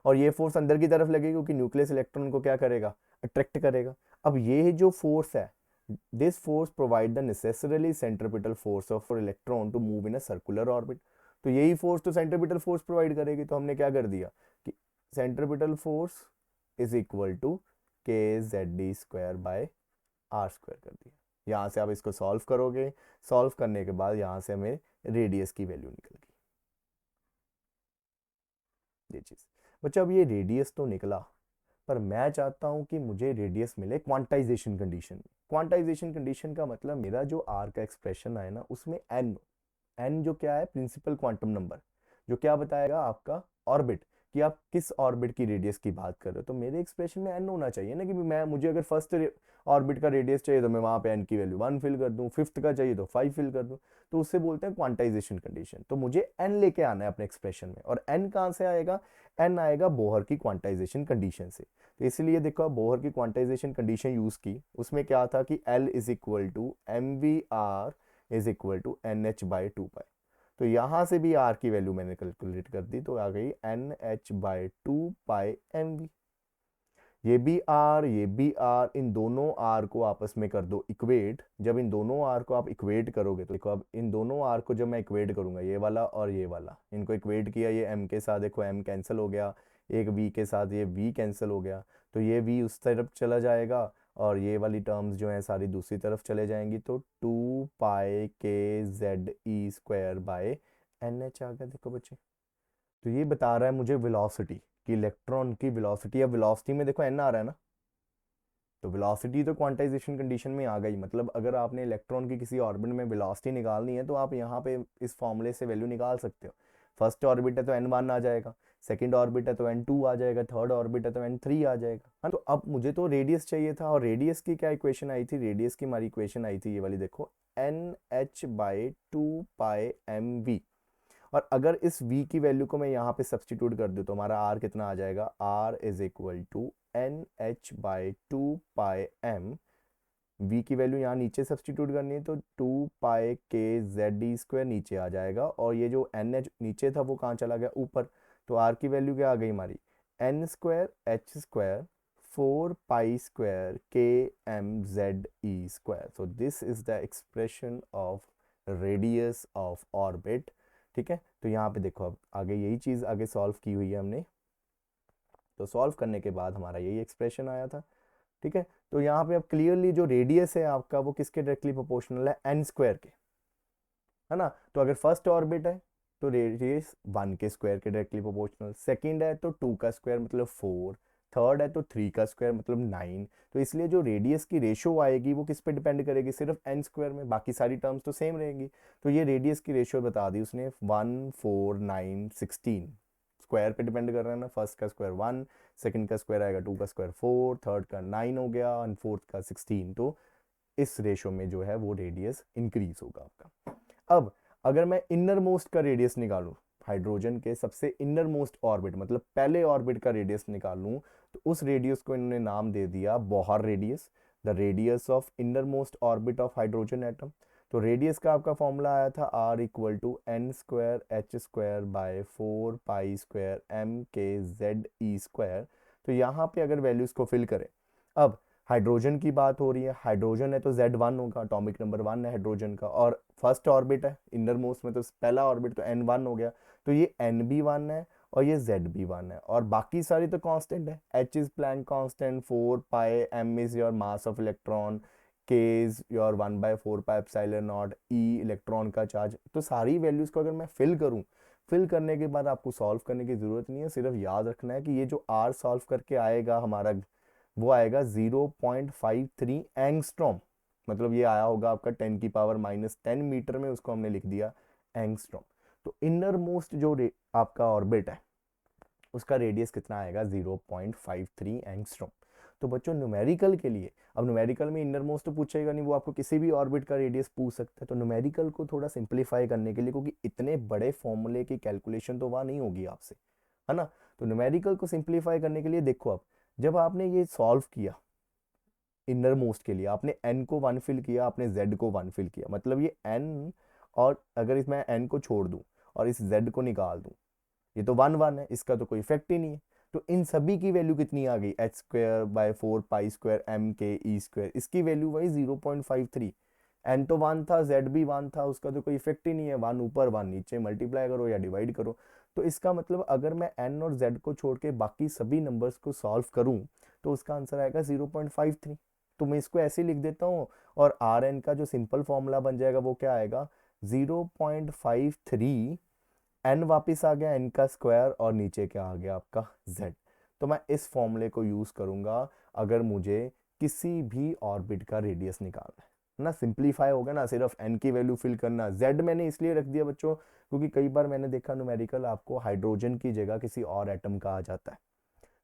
और ये फोर्स अंदर की तरफ लगेगी क्योंकि न्यूक्लियस इलेक्ट्रॉन को क्या करेगा? अट्रैक्ट करेगा। अब ये जो फोर्स है, this force provide the necessarily centripetal force of electron to move in a circular orbit. तो यही फोर्स तो सेंट्रीपिटल फोर्स प्रोवाइड करेगी। तो हमने क्या कर दिया कि centripetal force is equal to KZd square by R square कर दिया। यहाँ से आप इसको सॉल्व करोगे, सॉल्व करने के बाद यहाँ से हमें रेडियस की वैल्यू निकल गई, ये चीज़। बच्चा अब ये रेडियस तो निकला, पर मैं चाहता हूँ कि मुझे रेडियस मिले क्वांटाइजेशन कंडीशन में। क्वांटाइजेशन कंडीशन का मतलब मेरा जो आर का एक्सप्रेशन आए ना उसमें एन जो क्या है? प्रिंसिपल क्वांटम नंबर, जो क्या बताएगा आपका ऑर्बिट, कि आप किस ऑर्बिट की रेडियस की बात कर रहे हो, तो मेरे एक्सप्रेशन में n होना चाहिए ना, कि मुझे अगर फर्स्ट ऑर्बिट का रेडियस चाहिए तो मैं वहाँ पे n की वैल्यू 1 फिल कर दूँ, फिफ्थ का चाहिए तो 5 फिल कर दूँ। तो उससे बोलते हैं क्वांटाइजेशन कंडीशन। तो मुझे n लेके आना है अपने एक्सप्रेशन में, और n कहाँ से आएगा, n आएगा बोहर की क्वांटाइजेशन कंडीशन से। तो इसलिए देखो बोहर की क्वांटाइजेशन कंडीशन यूज की, उसमें क्या था कि L is equal to MVR is equal to NH/2 pi. तो यहाँ से भी R की वैल्यू मैंने कैलकुलेट कर दी, तो आ गई NH/2 पाई MV। ये भी R, इन दोनों R को आपस में कर दो इक्वेट। जब इन दोनों R को आप इक्वेट करोगे तो देखो, अब इन दोनों R को जब मैं इक्वेट करूंगा, ये वाला और ये वाला, इनको इक्वेट किया, ये M के साथ देखो M कैंसिल हो गया, एक V के साथ ये V कैंसिल हो गया, तो ये V उस तरफ चला जाएगा और ये वाली टर्म्स जो हैं सारी दूसरी तरफ चले जाएंगी। तो 2 पाई KZE² बाय NH आ गया। देखो बच्चे, तो ये बता रहा है मुझे वेलोसिटी कि इलेक्ट्रॉन की वेलोसिटी, या वेलोसिटी में देखो n आ रहा है ना, तो वेलोसिटी तो क्वांटाइजेशन कंडीशन में आ गई। मतलब अगर आपने इलेक्ट्रॉन की किसी ऑर्बिट में वेलोसिटी निकालनी है तो आप यहाँ पे इस फॉर्मूले से वैल्यू निकाल सकते हो। फर्स्ट ऑर्बिट है तो n1 आ जाएगा, सेकंड ऑर्बिट है तो n2 आ जाएगा, थर्ड ऑर्बिट है तो n3 आ जाएगा। हाँ, तो अब मुझे तो रेडियस चाहिए था, और रेडियस की क्या इक्वेशन आई थी, रेडियस की हमारी इक्वेशन आई थी ये वाली, देखो NH/2 पाई MV। और अगर इस v की वैल्यू को मैं यहाँ पे सब्सटीट्यूट कर दूँ तो हमारा r कितना आ जाएगा, r is equal to NH/2 pi M। v की वैल्यू यहाँ नीचे सब्सटीट्यूट करनी है तो 2 पाई KZE² नीचे आ जाएगा, और ये जो NH नीचे था वो कहाँ चला गया, ऊपर। तो r की वैल्यू क्या आ गई हमारी, n²h² 4 पाई² KMZE²। so this is the expression of radius of orbit। ठीक है, तो यहाँ पे देखो अब आगे यही चीज़ आगे सॉल्व की हुई है हमने। तो सॉल्व करने के बाद हमारा यही एक्सप्रेशन आया था। ठीक है, तो यहाँ पे अब क्लियरली जो रेडियस है आपका वो किसके डायरेक्टली प्रोपोर्शनल है, n² के, है ना। तो अगर फर्स्ट ऑर्बिट है तो रेडियस 1 के स्क्वायर के डायरेक्टली प्रोपोर्शनल, सेकंड है तो 2 का स्क्वायर मतलब 4, थर्ड है तो 3 का स्क्वायर मतलब 9। तो इसलिए जो रेडियस की रेशो आएगी वो किस पे डिपेंड करेगी, सिर्फ n² में, बाकी सारी टर्म्स तो सेम रहेंगी। तो ये रेडियस की रेशो बता दी उसने, 1 4 9 16 स्क्वायर पे डिपेंड कर रहा है ना। फर्स्ट का स्क्वायर 1, सेकंड का स्क्वायर आएगा 2 का स्क्वायर 4, थर्ड का 9 हो गया, और फोर्थ का 16। तो इस रेशो में जो है वो रेडियस इंक्रीज होगा आपका। अब अगर मैं इनर मोस्ट का रेडियस निकालूं, हाइड्रोजन के सबसे इनर मोस्ट ऑर्बिट मतलब पहले ऑर्बिट का रेडियस निकालूं, तो उस रेडियस को इन्होंने नाम दे दिया Bohr radius, the radius of inner most orbit of hydrogen atom. तो रेडियस का आपका फॉर्मूला आया था R equal to n²h²/4 पाई² MKZE²। तो यहाँ पे अगर वैल्यूज को फिल करें, अब हाइड्रोजन की बात हो रही है, हाइड्रोजन है तो Z1 होगा, अटोमिक नंबर 1 है हाइड्रोजन का, और फर्स्ट ऑर्बिट है इनर मोस्ट में तो पहला ऑर्बिट तो N1 हो गया, तो ये N भी 1 है और ये Z भी 1 है, और बाकी सारी तो कांस्टेंट है। H is Planck constant, 4 pi, M is your mass of electron, K is your 1/4 pi epsilon naught, E electron का चार्ज। तो सारी वैल्यूज को अगर मैं फिल करूं, फिल करने के बाद आपको सॉल्व करने की जरूरत नहीं है, सिर्फ याद रखना है कि ये जो R सॉल्व करके आएगा हमारा, वो आएगा 0.53 एंगस्ट्रॉम। मतलब ये आया होगा आपका 10⁻⁻10 मीटर में, उसको हमने लिख दिया एंगस्ट्रॉम। तो इनर मोस्ट जो आपका ऑर्बिट है उसका रेडियस कितना आएगा, 0.53 एंगस्ट्रॉम। तो बच्चों न्यूमेरिकल के लिए, अब न्यूमेरिकल में इनर मोस्ट तो पूछेगा नहीं, वो आपको किसी भी ऑर्बिट का रेडियस पूछ सकता है। तो न्यूमेरिकल को थोड़ा सिंप्लीफाई करने के लिए, क्योंकि इतने बड़े फॉर्मूले की कैलकुलेशन तो वहाँ नहीं होगी आपसे, है ना। तो न्यूमेरिकल को सिंप्लीफाई करने के लिए देखो, अब जब आपने ये सॉल्व किया इनर मोस्ट के लिए, आपने n को 1 फिल किया, आपने z को 1 फिल किया, मतलब ये n, और अगर इसमें n को छोड़ दूं और इस z को निकाल दूं, ये तो 1 1 है, इसका तो कोई इफेक्ट ही नहीं है। तो इन सभी की वैल्यू कितनी आ गई, h²/4 पाई² MKE², इसकी वैल्यू वही 0.53। n तो 1 था, z भी 1 था, उसका तो कोई इफेक्ट ही नहीं है, 1 ऊपर 1 नीचे, मल्टीप्लाई करो या डिवाइड करो। तो इसका मतलब अगर मैं n और z को छोड़ के बाकी सभी नंबर्स को सॉल्व करूं तो उसका आंसर आएगा 0.53। तो मैं इसको ऐसे लिख देता हूँ, और आर एन का जो सिंपल फॉर्मूला बन जाएगा वो क्या आएगा, 0.53, एन वापिस आ गया एन का स्क्वायर, और नीचे क्या आ गया आपका z। तो मैं इस फॉर्मूले को यूज करूंगा अगर मुझे किसी भी ऑर्बिट का रेडियस निकालना है। ना, सिंप्लीफाई होगा ना, सिर्फ एन की वैल्यू फिल करना। जेड मैंने इसलिए रख दिया बच्चों क्योंकि कई बार मैंने देखा न्यूमेरिकल आपको हाइड्रोजन की जगह किसी और एटम का आ जाता है,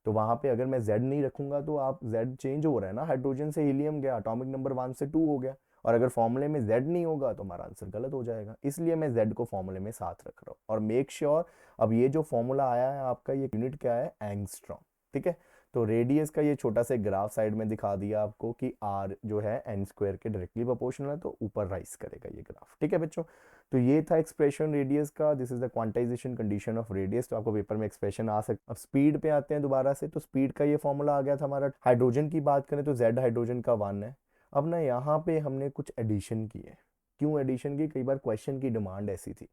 तो वहां पे अगर मैं जेड नहीं रखूंगा तो आप जेड चेंज हो रहा है ना, हाइड्रोजन से हीलियम गया, एटॉमिक नंबर 1 से 2 हो गया, और अगर फॉर्मूले में जेड नहीं होगा तो हमारा आंसर गलत हो जाएगा, इसलिए मैं जेड को फॉर्मूले में साथ रख रहा हूँ। और मेक श्योर अब ये जो फॉर्मूला आया है आपका, ये यूनिट क्या है, एंगस्ट्रॉम। ठीक है, तो रेडियस का ये छोटा सा ग्राफ साइड में दिखा दिया आपको कि आर जो है एन स्क्वायर के डायरेक्टली प्रोपोर्शनल है, तो ऊपर राइज करेगा ये ग्राफ। ठीक है बच्चों, तो ये था एक्सप्रेशन रेडियस का, this is the quantization condition of radius. तो आपको पेपर में एक्सप्रेशन आ सकता। अब स्पीड पे आते हैं दोबारा से, तो स्पीड का ये फॉर्मूला आ गया था हमारा। हाइड्रोजन की बात करें तो जेड हाइड्रोजन का 1 है। अब ना यहाँ पे हमने कुछ एडिशन की है। क्यों एडिशन की, कई बार क्वेश्चन की डिमांड ऐसी थी।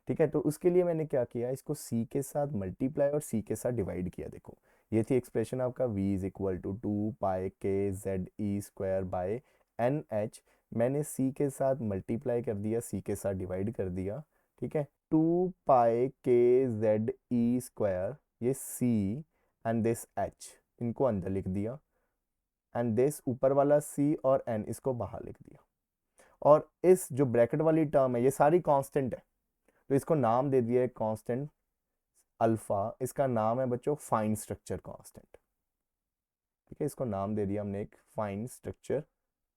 ठीक है, तो उसके लिए मैंने क्या किया, इसको सी के साथ मल्टीप्लाई और सी के साथ डिवाइड किया। देखो ये थी एक्सप्रेशन आपका, v is equal to 2 pi k z e square by N H. मैंने c के साथ मल्टीप्लाई कर दिया, c के साथ डिवाइड कर दिया। ठीक है, 2 pi k z e square, ये c एंड दिस h इनको अंदर लिख दिया, एंड दिस ऊपर वाला c और n इसको बाहर लिख दिया। और इस जो ब्रैकेट वाली टर्म है ये सारी कांस्टेंट है, तो इसको नाम दे दिया है कांस्टेंट अल्फा। इसका नाम है बच्चों फाइन स्ट्रक्चर कांस्टेंट। ठीक है, इसको नाम दे दिया हमने एक फाइन स्ट्रक्चर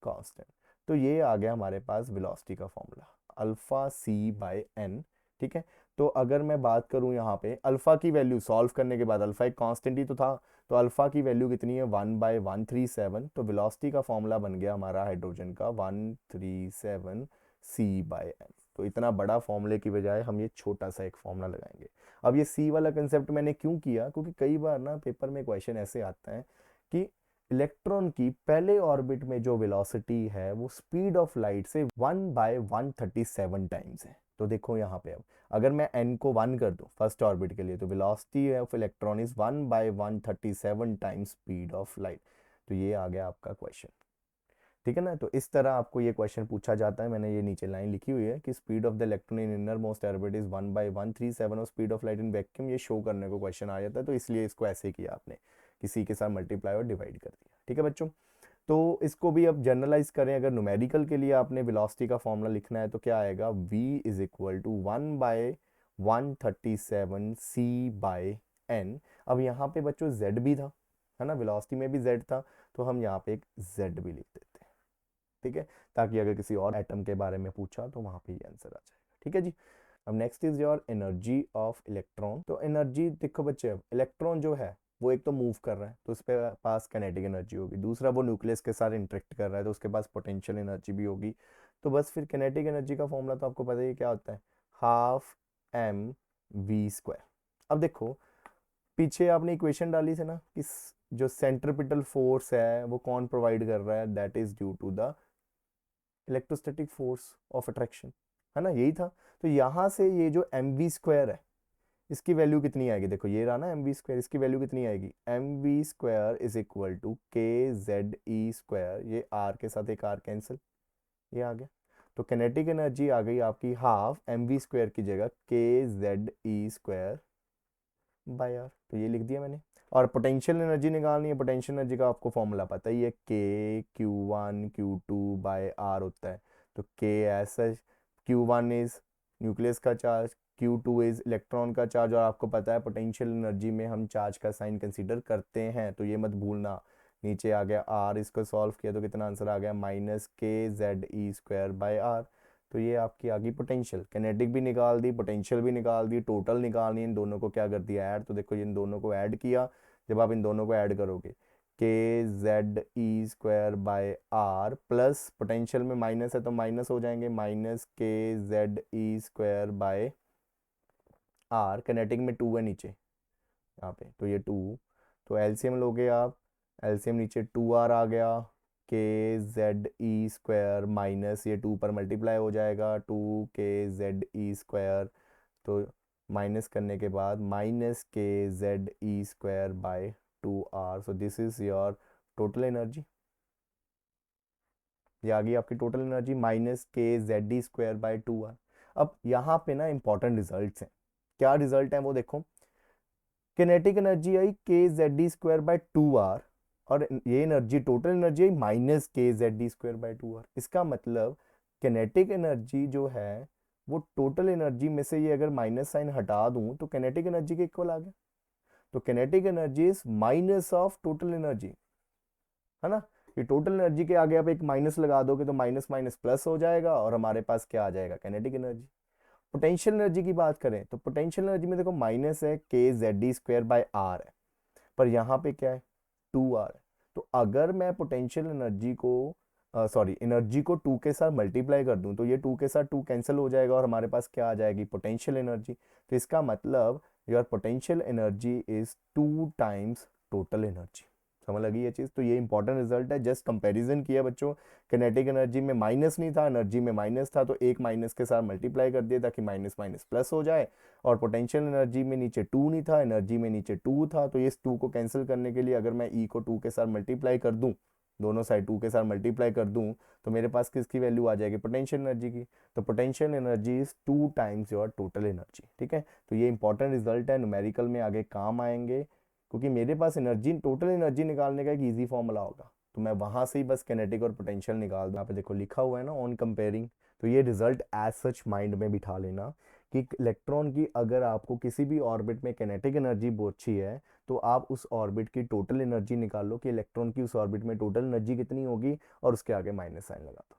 कांस्टेंट। तो ये आ गया हमारे पास वेलोसिटी का फॉर्मूला, अल्फा सी बाय एन। ठीक है, तो अगर मैं बात करूं यहाँ पे अल्फा की वैल्यू सॉल्व करने के बाद, अल्फा एक कांस्टेंट ही तो था, तो अल्फा की वैल्यू कितनी है, 1/137। तो वेलोसिटी का फॉर्मूला बन गया हमारा हाइड्रोजन का 137 सी बाय एन। तो इतना बड़ा फॉर्मूले की बजाय हम ये छोटा सा एक फॉर्मूला लगाएंगे। अब ये सी वाला कंसेप्ट मैंने क्यों किया, क्योंकि कई बार ना पेपर में क्वेश्चन ऐसे आता है कि इलेक्ट्रॉन की पहले ऑर्बिट में जो वेलोसिटी है वो स्पीड ऑफ लाइट से 1/137 टाइम्स है। तो देखो यहाँ पे अब अगर मैं n को 1 कर दूं फर्स्ट ऑर्बिट के लिए, तो velocity of electron is 1/137 times speed of light. तो ये आ गया आपका क्वेश्चन। ठीक है ना, तो इस तरह आपको ये क्वेश्चन पूछा जाता है। मैंने ये नीचे लाइन लिखी हुई है कि speed of the electron in inner most orbit is 1/137 और speed of light in vacuum, ये शो करने को क्वेश्चन आ जाता है, तो इसलिए इसको ऐसे किया आपने, किसी के साथ मल्टीप्लाई और डिवाइड कर दिया। ठीक है बच्चों, तो इसको भी अब जनरलाइज करें, अगर न्यूमेरिकल के लिए आपने वेलोसिटी का फॉर्मूला लिखना है तो क्या आएगा, v is equal to 1/137 c by n। अब यहाँ पे बच्चों z भी था, है ना, वेलोसिटी में भी z था, तो हम यहाँ पे एक z भी लिख देते हैं। ठीक है, ताकि अगर किसी और एटम के बारे में पूछा तो वहां पे ये आंसर आ जाएगा। ठीक है जी। अब next is your energy of electron. तो एनर्जी देखो बच्चे, अब इलेक्ट्रॉन जो है वो एक तो मूव कर रहा है तो उसके पास काइनेटिक एनर्जी होगी, दूसरा वो न्यूक्लियस के साथ इंटरेक्ट कर रहा है तो उसके पास पोटेंशियल एनर्जी भी होगी। तो बस फिर काइनेटिक एनर्जी का फॉर्मूला तो आपको पता ही है क्या होता है, हाफ एम वी स्क्वायर। अब देखो पीछे आपने इक्वेशन डाली थी ना कि जो सेंट्रिपिटल फोर्स है वो कौन प्रोवाइड कर रहा है, that is due to the electrostatic force of attraction, है ना, यही था। तो यहाँ से ये जो एम वी स्क्वायर है इसकी वैल्यू कितनी आएगी, देखो ये रहा ना एम वी स्क्वायर, इसकी वैल्यू कितनी आएगी, M V square is equal to k z e square, ये r के साथ एक r कैंसिल, ये आ गया। तो किनेटिक एनर्जी आ गई आपकी हाफ एम वी स्क्वायर की जगह k z e square by R, तो ये लिख दिया मैंने। और पोटेंशियल एनर्जी निकालनी है, पोटेंशियल एनर्जी का आपको फॉर्मूला पता ही है, k q1 q2/r होता है। तो k ऐसा, q1 इज न्यूक्लियस का चार्ज, q2 इज इलेक्ट्रॉन का चार्ज, और आपको पता है पोटेंशियल एनर्जी में हम चार्ज का साइन कंसीडर करते हैं, तो ये मत भूलना। नीचे आ गया r, इसको सॉल्व किया तो कितना आंसर आ गया, -k z e स्क्वायर/r। तो ये आपकी आ गई पोटेंशियल, किनेटिक भी निकाल दी, पोटेंशियल भी निकाल दी, टोटल निकालनी, इन दोनों को क्या कर दिया ऐड। तो देखो इन दोनों को ऐड किया, जब आप इन दोनों को ऐड करोगे k z e square plus potential में माइनस है तो माइनस हो जाएंगे, -k z e square. Kinetic में 2 है नीचे यहाँ पे, तो ये 2, तो एलसीएम लोगे आप, एलसीएम नीचे 2r आ गया, k z e square minus ये 2 पर मल्टीप्लाई हो जाएगा, 2 k z e स्क्वायर, तो माइनस करने के बाद -k z e square. So this is your total energy, ये आ गई आपकी total energy -k z e square. अब यहाँ पे ना इंपॉर्टेंट रिजल्ट्स हैं, क्या रिजल्ट है वो देखो, किनेटिक एनर्जी आई k z e स्क्वायर/2r, और ये energy total energy minus K Z D square by 2 R. इसका मतलब किनेटिक एनर्जी जो है वो टोटल एनर्जी में से ये अगर माइनस साइन हटा दूं तो किनेटिक एनर्जी के इक्वल आ गया। तो kinetic energy is minus of total energy, है ना। ये टोटल एनर्जी के आगे आप एक माइनस लगा दोगे तो माइनस माइनस प्लस हो जाएगा और हमारे पास क्या आ जाएगा, किनेटिक एनर्जी। पोटेंशियल एनर्जी की बात करें तो पोटेंशियल एनर्जी में देखो माइनस है K Z D square by R है, पर यहाँ पे क्या है 2 आर है। तो अगर मैं पोटेंशियल एनर्जी को सॉरी एनर्जी को 2 के साथ मल्टीप्लाई कर दूं तो ये 2 के साथ 2 कैंसिल हो जाएगा और हमारे पास क्या आ जाएगी, पोटेंशियल एनर्जी। तो इसका मतलब your potential energy is 2 times total energy. समझ लगी ये चीज़। तो ये इंपॉर्टेंट रिजल्ट है, जस्ट कंपैरिजन किया बच्चों। किनेटिक एनर्जी में माइनस नहीं था, एनर्जी में माइनस था, तो एक माइनस के साथ मल्टीप्लाई कर दिया ताकि माइनस माइनस प्लस हो जाए। और पोटेंशियल एनर्जी में नीचे 2 नहीं था, एनर्जी में नीचे 2 था, तो इस 2 को कैंसिल करने के लिए अगर मैं ई को 2 के साथ मल्टीप्लाई कर दूं, दोनों साइड 2 के साथ मल्टीप्लाई कर दूं, तो मेरे पास किसकी वैल्यू आ जाएगी, पोटेंशियल एनर्जी की। तो potential energy is 2 times your total energy. ठीक है, तो ये इंपॉर्टेंट रिजल्ट है, न्यूमेरिकल में आगे काम आएंगे, क्योंकि मेरे पास एनर्जी टोटल एनर्जी निकालने का एक ईजी फॉर्मूला होगा, तो मैं वहां से ही बस किनेटिक और पोटेंशियल निकाल दूँ। यहाँ पे देखो लिखा हुआ है ना ऑन कंपेयरिंग। तो ये रिजल्ट एज सच माइंड में बिठा लेना कि इलेक्ट्रॉन की अगर आपको किसी भी ऑर्बिट में किनेटिक एनर्जी पूछी है तो आप उस ऑर्बिट की टोटल एनर्जी निकाल लो कि इलेक्ट्रॉन की उस ऑर्बिट में टोटल एनर्जी कितनी होगी और उसके आगे माइनस साइन लगा दो।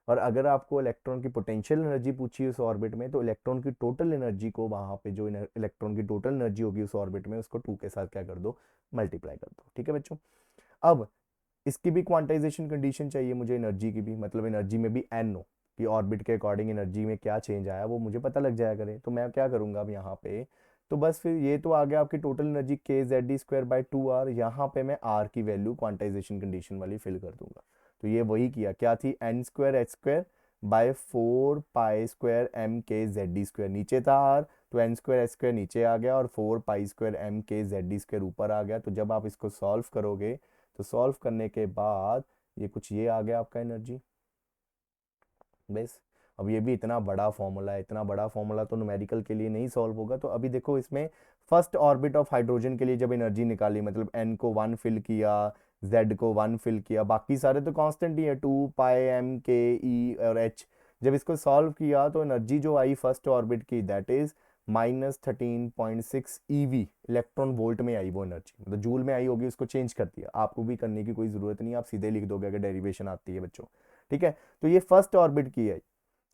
और अगर आपको इलेक्ट्रॉन की पोटेंशियल एनर्जी पूछी है उस ऑर्बिट में तो इलेक्ट्रॉन की टोटल एनर्जी को वहां पे जो इलेक्ट्रॉन की टोटल एनर्जी होगी उस ऑर्बिट में उसको 2 के साथ क्या कर दो, मल्टीप्लाई कर दो। ठीक है बच्चों। अब इसकी भी क्वांटाइजेशन कंडीशन चाहिए मुझे, एनर्जी की भी, मतलब एनर्जी में भी एन हो कि ऑर्बिट के अकॉर्डिंग एनर्जी में क्या चेंज आया वो मुझे पता लग जाया करे। तो मैं क्या करूंगा अब यहाँ पे, तो बस फिर ये तो आ गया आपकी total energy K Z D square by 2 R. यहाँ पे मैं आर की वैल्यू क्वांटाइजेशन कंडीशन वाली फिल कर दूंगा। तो ये वही किया, क्या थी, N square H square by 4 pi square M K Z D square, नीचे था आर तो एन स्क्वायर एच स्क्वायर नीचे आ गया और 4 pi square M K Z D square ऊपर आ गया। तो जब आप इसको सॉल्व करोगे तो सॉल्व करने के बाद ये कुछ ये आ गया आपका एनर्जी बेस। अब ये भी इतना बड़ा फॉर्मूला है, इतना बड़ा फॉर्मूला तो न्यूमेरिकल के लिए नहीं सॉल्व होगा। तो अभी देखो इसमें फर्स्ट ऑर्बिट ऑफ हाइड्रोजन के लिए जब एनर्जी निकाली, मतलब एन को 1 फिल किया, जेड को 1 फिल किया, बाकी सारे तो कांस्टेंट ही है 2 पाई एम के ई और एच। जब इसको सॉल्व किया तो एनर्जी जो आई फर्स्ट ऑर्बिट की that is -13.6 EV, electron volt में आई वो एनर्जी, मतलब जूल में आई होगी, उसको चेंज कर दिया। आपको भी करने की कोई ज़रूरत नहीं, आप सीधे लिख दोगे अगर डेरिवेशन आती है बच्चों। ठीक है, तो ये फर्स्ट ऑर्बिट की है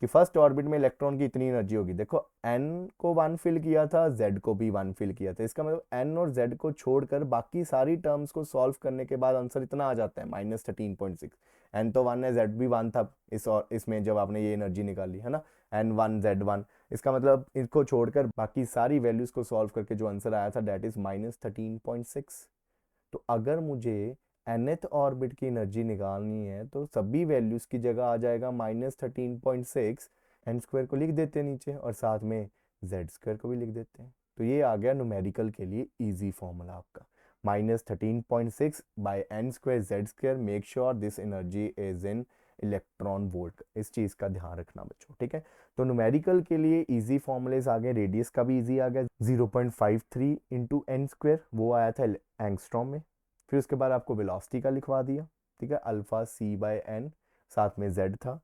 कि फर्स्ट ऑर्बिट में इलेक्ट्रॉन की इतनी एनर्जी होगी। देखो एन को 1 फिल किया था, जेड को भी 1 फिल किया था, इसका मतलब एन और जेड को छोड़कर बाकी सारी टर्म्स को सॉल्व करने के बाद आंसर इतना आ जाता है -13.6। एन तो 1 है, जेड भी 1 था इस और इसमें जब आपने ये एनर्जी निकाली है ना, N1 Z1। इसका मतलब इसको छोड़कर बाकी सारी वैल्यूज को सॉल्व करके जो आंसर आया था दैट इज -13.6। तो अगर मुझे nth ऑर्बिट की एनर्जी निकालनी है तो सभी वैल्यूज की जगह आ जाएगा -13.6, एन स्क्वायर को लिख देते हैं नीचे और साथ में जेड स्क्वायर को भी लिख देते हैं। तो ये आ गया न्यूमेरिकल के लिए इजी फॉर्मूला आपका, -13.6 by N square Z square. Make sure this energy is in electron volt, इस चीज का ध्यान रखना बच्चों। ठीक है, तो न्यूमेरिकल के लिए इजी फॉर्मूलेज आ गए, रेडियस का भी इजी आ गया 0.53 इंटू एन स्क्वायर, वो आया था एंगस्ट्रॉम में। फिर उसके बाद आपको वेलोसिटी का लिखवा दिया, ठीक है, अल्फा सी बाय एन, साथ में जेड था।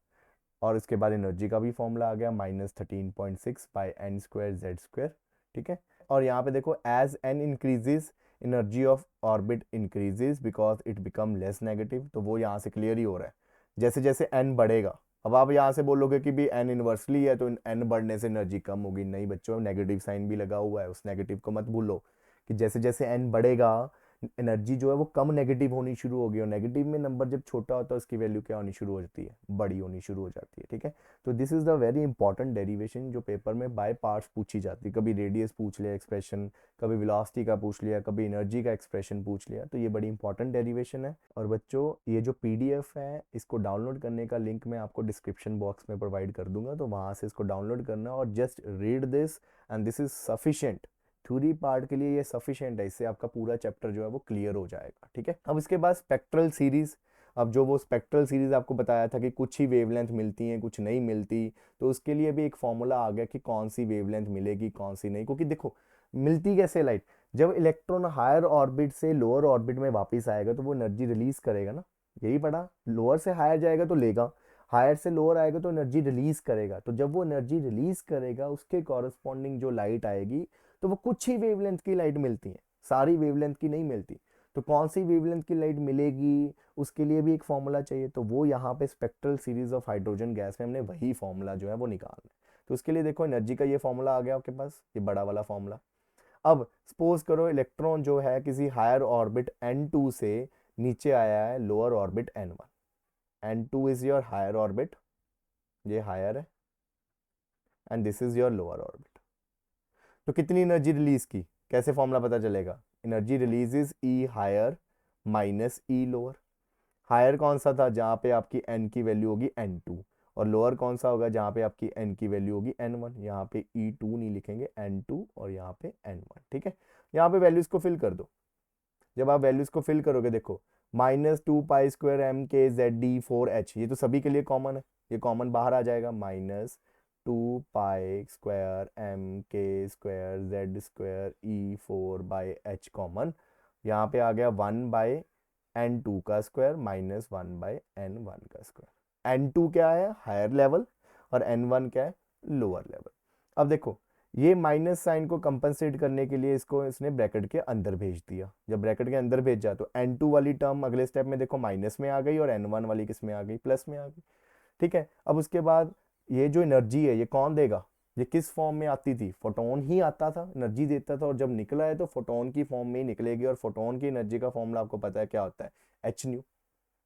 और इसके बाद एनर्जी का भी फॉर्मूला आ गया -13.6 by N square Z square. ठीक है, और यहाँ पे देखो as N increases energy of orbit increases because it become less negative, तो वो यहाँ से क्लियर ही हो रहा है। जैसे जैसे एन बढ़ेगा, अब आप यहाँ से बोलोगे कि भी एन इनवर्सली है तो एन बढ़ने से एनर्जी कम होगी, नहीं बच्चों, नेगेटिव साइन भी लगा हुआ है, उस नेगेटिव को मत भूलो कि जैसे जैसे एन बढ़ेगा एनर्जी जो है वो कम नेगेटिव होनी शुरू होगी, और नेगेटिव में नंबर जब छोटा होता है उसकी वैल्यू क्या होनी शुरू हो जाती है, बड़ी होनी शुरू हो जाती है। ठीक है, तो this is the very important derivation जो पेपर में बाय पार्ट्स पूछी जाती है। कभी रेडियस पूछ लिया एक्सप्रेशन, कभी वेलोसिटी का पूछ लिया, कभी एनर्जी का एक्सप्रेशन पूछ लिया, तो ये बड़ी इंपॉर्टेंट डेरिवेशन है। और बच्चों ये जो पीडीएफ है इसको डाउनलोड करने का लिंक मैं आपको डिस्क्रिप्शन बॉक्स में प्रोवाइड कर दूंगा, तो वहां से इसको डाउनलोड करना और just read this and this is sufficient. Theory part के लिए ये सफिशिएंट है, इससे आपका पूरा चैप्टर जो है वो क्लियर हो जाएगा। ठीक है, अब इसके बाद स्पेक्ट्रल सीरीज। अब जो वो स्पेक्ट्रल सीरीज आपको बताया था कि कुछ ही वेवलेंथ मिलती हैं कुछ नहीं मिलती, तो उसके लिए भी एक फॉर्मूला आ गया कि कौन सी वेवलेंथ मिलेगी कौन सी नहीं, क्योंकि देखो मिलती कैसे लाइट, जब इलेक्ट्रॉन हायर ऑर्बिट से लोअर ऑर्बिट में वापस आएगा तो वो एनर्जी रिलीज करेगा ना, यही पढ़ा, लोअर से हायर जाएगा तो लेगा, हायर से लोअर आएगा तो एनर्जी रिलीज करेगा। तो जब वो एनर्जी रिलीज करेगा उसके कॉरस्पॉन्डिंग जो लाइट आएगी तो वो कुछ ही वेवलेंथ की लाइट मिलती है, सारी वेवलेंथ की नहीं मिलती। तो कौन सी वेवलेंथ की लाइट मिलेगी उसके लिए भी एक फॉर्मूला चाहिए, तो वो यहाँ पे spectral series of hydrogen gas में हमने वही फॉर्मूला जो है वो निकालना है। तो उसके लिए देखो एनर्जी का ये फॉर्मूला आ गया आपके पास, ये बड़ा वाला फॉर्मूला। अब सपोज करो इलेक्ट्रॉन जो है किसी हायर ऑर्बिट N2 से नीचे आया है lower orbit N1। N2 is your higher orbit, ये हायर है, and this is your lower orbit. तो कितनी एनर्जी रिलीज की, कैसे फॉर्मूला पता चलेगा, energy release is E higher minus E lower. Higher कौन सा था, जहाँ पे आपकी n की वैल्यू होगी N2, और लोअर कौन सा होगा, जहाँ पे आपकी n की वैल्यू होगी N1। यहाँ पे E2 नहीं लिखेंगे, N2, और यहाँ पे N1। ठीक है, यहाँ पे वैल्यूज को फिल कर दो। जब आप वैल्यूज को फिल करोगे देखो, -2 pi square m k z d 4h, ये तो सभी के लिए कॉमन है, ये कॉमन बाहर आ जाएगा, -2 pi square m k square z square E4/h common. यहाँ पे आ गया 1/n2 का स्क्वायर माइनस 1/n1 का स्क्वायर। n2 क्या है, हायर लेवल, और n1 क्या है, लोअर लेवल। अब देखो ये माइनस साइन को कंपनसेट करने के लिए इसको इसने ब्रैकेट के अंदर भेज दिया। जब ब्रैकेट के अंदर भेजा तो N2 वाली टर्म अगले स्टेप में देखो माइनस में आ गई, और N1 वाली किस में आ गई, प्लस में आ गई। ठीक है, अब उसके बाद ये जो एनर्जी है ये कौन देगा, ये किस फॉर्म में आती थी, फोटोन ही आता था, एनर्जी देता था, और जब निकला है तो फोटोन की फॉर्म में ही निकलेगी, और फोटोन की एनर्जी का फॉर्मूला आपको पता है क्या होता है, एच न्यू।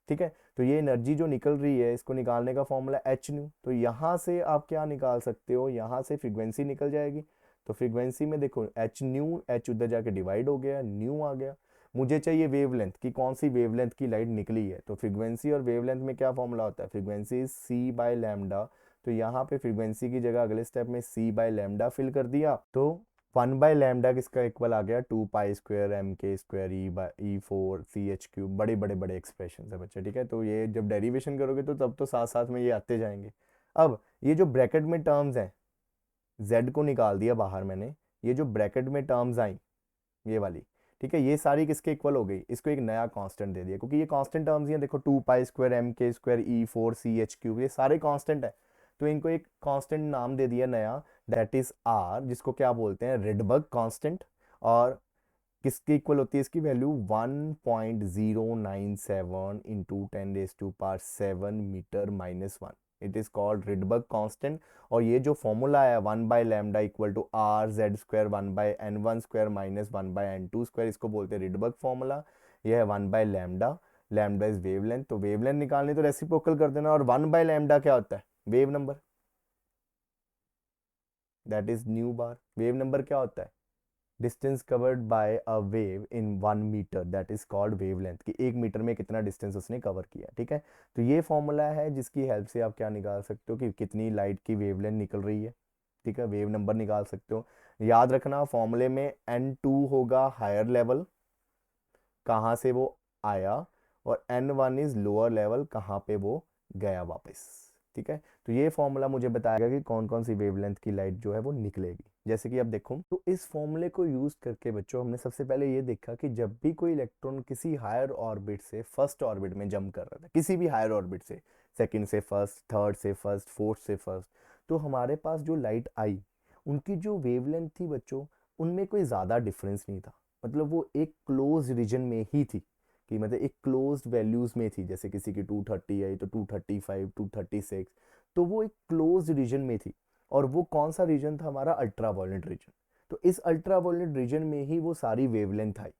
ठीक है, तो ये एनर्जी जो निकल रही है इसको निकालने का फॉर्मूला एच न्यू। तो यहाँ से आप क्या निकाल सकते हो, यहाँ से फ्रीक्वेंसी निकल जाएगी। तो फ्रीक्वेंसी में देखो एच न्यू, एच उधर जाके डिवाइड हो गया, न्यू आ गया। मुझे चाहिए वेवलेंथ की, कौन सी वेवलेंथ की लाइट निकली है, तो फ्रीक्वेंसी और वेवलेंथ में क्या फॉर्मूला होता है, फ्रीक्वेंसी सी बाय लैम्डा। तो यहाँ पे फ्रीक्वेंसी की जगह अगले स्टेप में सी बाय लैम्डा फिल कर दिया, तो 1/λ किसका इक्वल आ गया, 2 pi square m k square E4 CH3। बड़े बड़े बड़े एक्सप्रेशन है बच्चे। ठीक है, तो ये जब डेरिवेशन करोगे तो तब तो साथ साथ में ये आते जाएंगे। अब ये जो ब्रैकेट में टर्म्स हैं, z को निकाल दिया बाहर मैंने, ये जो ब्रैकेट में टर्म्स आई ये वाली, ठीक है, ये सारी किसके इक्वल हो गई, इसको एक नया कांस्टेंट दे दिया, क्योंकि ये कांस्टेंट टर्म्स ही हैं। देखो 2 pi square m k square E4 CH3 ये सारे कांस्टेंट है, तो इनको एक कांस्टेंट नाम दे दिया नया, दैट इज r, जिसको क्या बोलते हैं, रिडबर्ग कांस्टेंट। और किसके इक्वल होती है इसकी value, 1.097 into 10⁻⁷ metre minus 1। It is called Rydberg constant. और ये जो फॉर्मूला है 1/λ equal to R Z square 1/n1 square minus 1/n2 square, इसको बोलते हैं रिडबर्ग फॉर्मूला। यह है 1/λ, लैम्डा इज वेवलेंथ, तो वेवलेंथ निकालनी तो रेसिप्रोकल कर देना। और 1/λ क्या होता है, wave number, that is nu bar. Wave number क्या होता है, distance covered by a wave in 1 metre, that is called wavelength, कि 1 मीटर में कितना डिस्टेंस उसने कवर किया। ठीक है, तो ये फॉर्मूला है जिसकी हेल्प से आप क्या निकाल सकते हो कि कितनी लाइट की वेवलेंथ निकल रही है। ठीक है, वेव नंबर निकाल सकते हो। याद रखना फॉर्मूले में N2 होगा हायर लेवल, कहाँ से वो आया, और N1 इज लोअर लेवल, कहाँ पे वो गया वापस। ठीक है, तो ये फॉर्मूला मुझे बताएगा कि कौन कौन सी वेवलेंथ की लाइट जो है वो निकलेगी। जैसे कि अब देखो, तो इस फॉर्मूले को यूज करके बच्चों हमने सबसे पहले ये देखा कि जब भी कोई इलेक्ट्रॉन किसी हायर ऑर्बिट से फर्स्ट ऑर्बिट में जंप कर रहा था, किसी भी हायर ऑर्बिट से, सेकंड से फर्स्ट, थर्ड से फर्स्ट, फोर्थ से फर्स्ट, तो हमारे पास जो लाइट आई उनकी जो वेवलेंथ थी बच्चों, उनमें कोई ज़्यादा डिफरेंस नहीं था। मतलब वो एक क्लोज रीजन में ही थी, कि मतलब एक क्लोज्ड वैल्यूज में थी। जैसे किसी की 230 आई तो 235, 236, तो वो एक क्लोज रीजन में थी। और वो कौन सा रीजन था, हमारा अल्ट्रा वायलेट रीजन। तो इस अल्ट्रा वायलेट रीजन में ही वो सारी वेवलेंथ आई,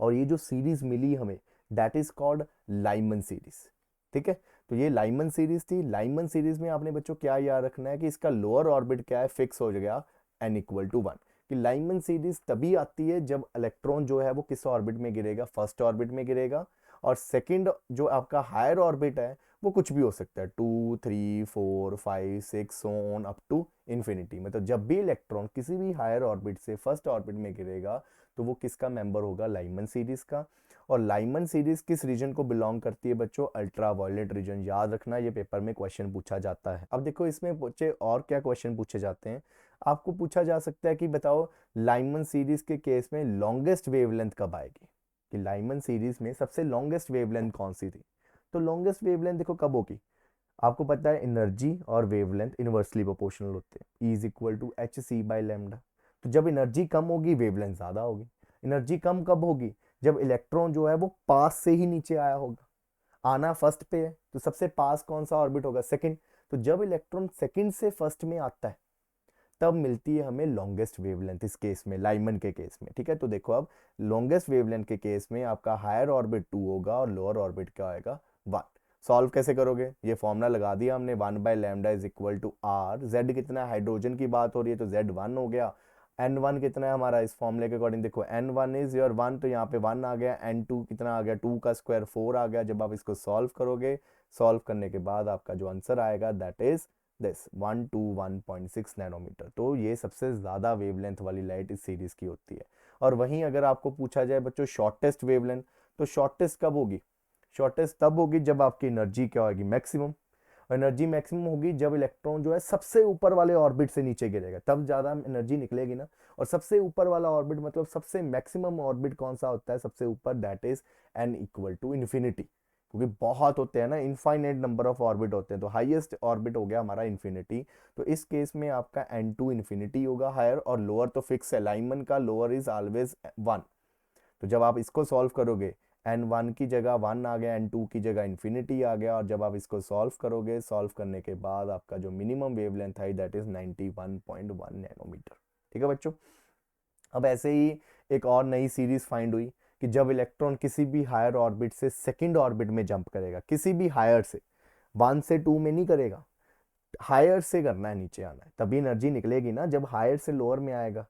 और ये जो सीरीज मिली हमें, that is called Lyman series. ठीक है, तो ये लाइमन सीरीज थी। लाइमन सीरीज में आपने बच्चों क्या याद रखना है कि इसका लोअर ऑर्बिट क्या है, फिक्स हो गया n=1, कि लाइमन सीरीज तभी आती है जब इलेक्ट्रॉन जो है वो किस ऑर्बिट में गिरेगा, फर्स्ट ऑर्बिट में गिरेगा। और सेकंड जो आपका हायर ऑर्बिट है वो कुछ भी हो सकता है, 2 3 4 5 6 ऑन अप टू इन्फिनिटी। मतलब जब भी इलेक्ट्रॉन किसी भी हायर ऑर्बिट से फर्स्ट ऑर्बिट में गिरेगा तो वो किसका मेंबर होगा, लाइमन सीरीज का। और लाइमन सीरीज किस रीजन को बिलोंग करती है बच्चों, अल्ट्रा वायलेट रीजन। याद रखना, ये पेपर में क्वेश्चन पूछा जाता है। अब देखो इसमें बच्चे और क्या क्वेश्चन पूछे जाते हैं। आपको पूछा जा सकता है कि बताओ लाइमन सीरीज के केस में लॉन्गेस्ट वेवलेंथ कब आएगी, कि लाइमन सीरीज में सबसे लॉन्गेस्ट वेवलेंथ कौन सी थी। तो लॉन्गेस्ट वेवलेंथ देखो कब होगी, आपको पता है एनर्जी और वेवलेंथ इनवर्सली प्रोपोर्शनल होते हैं, E is equal to H C by lambda. तो जब एनर्जी कम होगी वेवलेंथ ज़्यादा होगी। एनर्जी कम कब होगी, जब इलेक्ट्रॉन जो है वो पास से ही नीचे आया होगा। आना फर्स्ट पे है तो सबसे पास कौन सा ऑर्बिट होगा, सेकंड। तो जब इलेक्ट्रॉन सेकंड से फर्स्ट में आता है तब मिलती है हमें लॉन्गेस्ट वेवलेंथ, इस केस में लाइमन के केस में। ठीक है, तो देखो अब लॉन्गेस्ट वेवलेंथ के केस में आपका हायर ऑर्बिट 2 होगा और लोअर ऑर्बिट क्या आएगा 1। सॉल्व कैसे करोगे, ये फॉर्मूला लगा दिया हमने, 1/λ is equal to R. Z कितना है, हाइड्रोजन की बात हो रही है तो जेड 1 हो गया। n1 कितना है हमारा, इस फॉर्मूले के अकॉर्डिंग देखो n1 इज योर 1, तो यहाँ पे 1 आ गया। n2 कितना आ गया, 2 का स्क्वायर 4 आ गया। जब आप इसको सॉल्व करोगे, सॉल्व करने के बाद आपका जो आंसर आएगा that is this 1 to 1.6 nanometre. तो ये सबसे ज़्यादा वेवलेंथ वाली लाइट इस सीरीज की होती है। और वहीं अगर आपको पूछा जाए बच्चों शॉर्टेस्ट वेवलेंथ, तो शॉर्टेस्ट कब होगी, शॉर्टेस्ट तब होगी जब आपकी एनर्जी क्या होगी, मैक्सिमम। एनर्जी मैक्सिमम होगी जब इलेक्ट्रॉन जो है सबसे ऊपर वाले ऑर्बिट से नीचे गिरेगा, तब ज़्यादा एनर्जी निकलेगी ना। और सबसे ऊपर वाला ऑर्बिट मतलब सबसे मैक्सिमम ऑर्बिट कौन सा होता है सबसे ऊपर, that is n equal to infinity. क्योंकि बहुत होते हैं ना, इनफाइनाइट नंबर ऑफ ऑर्बिट होते हैं, तो हाईएस्ट ऑर्बिट हो गया हमारा इन्फिनिटी। तो इस केस में आपका n2 इन्फिनिटी होगा हायर, और लोअर तो फिक्स है, लाइमन का लोअर इज ऑलवेज 1। तो जब आप इसको सॉल्व करोगे n1 की जगह 1 आ गया, n2 की जगह इन्फिनिटी आ गया, और जब आप इसको सॉल्व करोगे, सॉल्व करने के बाद आपका जो मिनिमम वेवलेंथ है दैट इज 91.1 नैनोमीटर। ठीक है बच्चों, अब ऐसे ही एक और नई सीरीज फाइंड हुई कि जब इलेक्ट्रॉन किसी भी हायर ऑर्बिट से सेकंड ऑर्बिट में जंप करेगा, किसी भी हायर से, 1 से 2 में नहीं करेगा, हायर से करना है, नीचे आना है, तभी एनर्जी निकलेगी ना, जब हायर से लोअर में आएगा।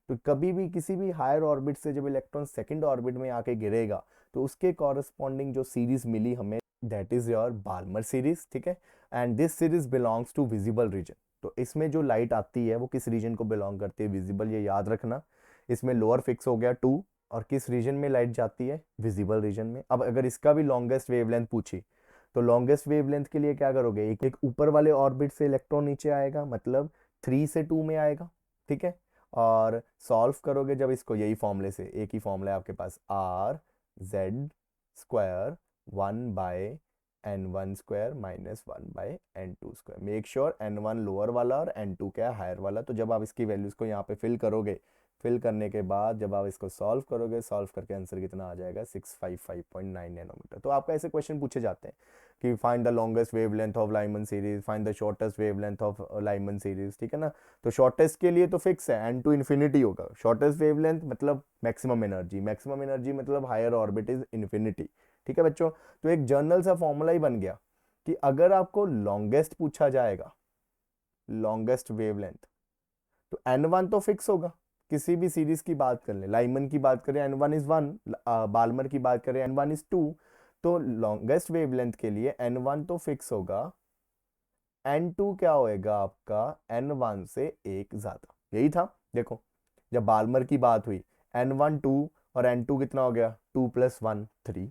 तो कभी भी किसी भी हायर ऑर्बिट से जब इलेक्ट्रॉन सेकंड ऑर्बिट में आके गिरेगा तो उसके कॉरस्पॉन्डिंग जो सीरीज मिली हमें that is your Balmer series. ठीक है, and this series belongs to visible region. तो इसमें जो लाइट आती है वो किस रीजन को बिलोंग करती है, विजिबल, ये याद रखना। इसमें लोअर फिक्स हो गया 2, और किस रीजन में लाइट जाती है, विजिबल रीजन में। अब अगर इसका भी लॉन्गेस्ट वेवलेंथ पूछी तो लॉन्गेस्ट वेवलेंथ के लिए क्या करोगे, एक ऊपर वाले ऑर्बिट से इलेक्ट्रॉन नीचे आएगा, मतलब 3 से 2 में आएगा। ठीक है, और सॉल्व करोगे जब इसको, यही फॉर्मूले से, एक ही फॉर्मूला है आपके पास, R Z square 1/n1 square minus 1/n2 square. Make sure n1 lower वाला और n2 क्या है, हायर वाला। तो जब आप इसकी वैल्यूज को यहाँ पे फिल करोगे, फिल करने के बाद जब आप इसको सॉल्व करोगे, सॉल्व करके आंसर कितना आ जाएगा 655.9 नैनोमीटर। तो आपको ऐसे क्वेश्चन पूछे जाते हैं कि find the longest wavelength of Lyman series, find the shortest wavelength of Lyman series. ठीक है ना, तो शॉर्टेस्ट के लिए तो फिक्स है n2 इन्फिनिटी होगा, शॉर्टेस्ट वेवलेंथ मतलब मैक्सिमम एनर्जी, मैक्सिमम एनर्जी मतलब हायर ऑर्बिट इज इन्फिनिटी। ठीक है बच्चों, तो एक जर्नल सा फॉर्मूला ही बन गया कि अगर आपको लॉन्गेस्ट पूछा जाएगा, लॉन्गेस्ट वेवलेंथ, तो n1 तो फिक्स होगा, किसी भी सीरीज की बात कर ले, लाइमन की बात करें n1 इज 1, बाल्मर की बात करें n1 इज 2। तो लॉन्गेस्ट वेवलेंथ के लिए n1 तो फिक्स होगा, n2 क्या होएगा आपका n1 से एक ज्यादा, यही था। देखो जब बाल्मर की बात हुई n1 2 और n2 कितना हो गया 2 + 1 3।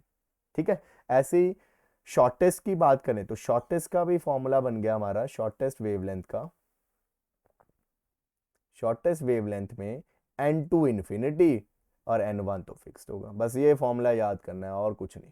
ठीक है, ऐसे ही शॉर्टेस्ट की बात करें तो शॉर्टेस्ट का भी फॉर्मूला बन गया हमारा, शॉर्टेस्ट वेवलेंथ का, शॉर्टेस्ट वेवलेंथ में n2 इन्फिनिटी और n1 तो फिक्स्ड होगा। बस ये फॉर्मूला याद करना है और कुछ नहीं,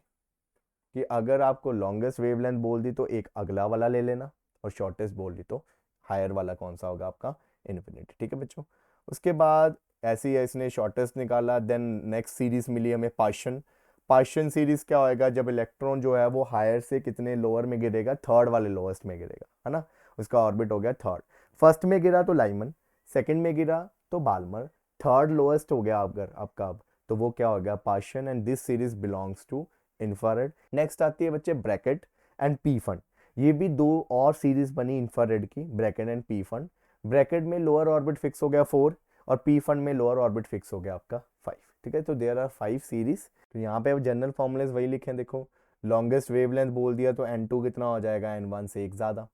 कि अगर आपको लॉन्गेस्ट वेवलेंथ बोल दी तो एक अगला वाला ले लेना, और शॉर्टेस्ट बोल दी तो हायर वाला कौन सा होगा आपका, इन्फिनिटी। ठीक है बच्चों, उसके बाद ऐसे ही इसने शॉर्टेस्ट निकाला, देन नेक्स्ट सीरीज मिली हमें पार्शियन। पार्शियन सीरीज क्या होएगा, जब इलेक्ट्रॉन जो है वो हायर से कितने लोअर में गिरेगा, थर्ड वाले लोएस्ट में गिरेगा, है ना, उसका ऑर्बिट हो गया थर्ड। फर्स्ट में गिरा तो लाइमन, सेकंड में गिरा तो बाल्मर, थर्ड लोएस्ट हो गया अगर आपका, अब तो वो क्या हो गया Paschen, and this series belongs to infrared. Next आती है बच्चे ब्रैकेट एंड पी फंड। ये भी दो और सीरीज बनी इंफ्रारेड की, bracket and P fund. Bracket में लोअर ऑर्बिट फिक्स हो गया 4, और पी फंड में लोअर ऑर्बिट फिक्स हो गया आपका 5। ठीक है, तो देयर आर 5 सीरीज। तो यहाँ पे अब जनरल फॉर्मूलेस वही लिखे हैं, देखो लॉन्गेस्ट वेवलेंथ बोल दिया तो n2 कितना हो जाएगा n1 से एक ज़्यादा,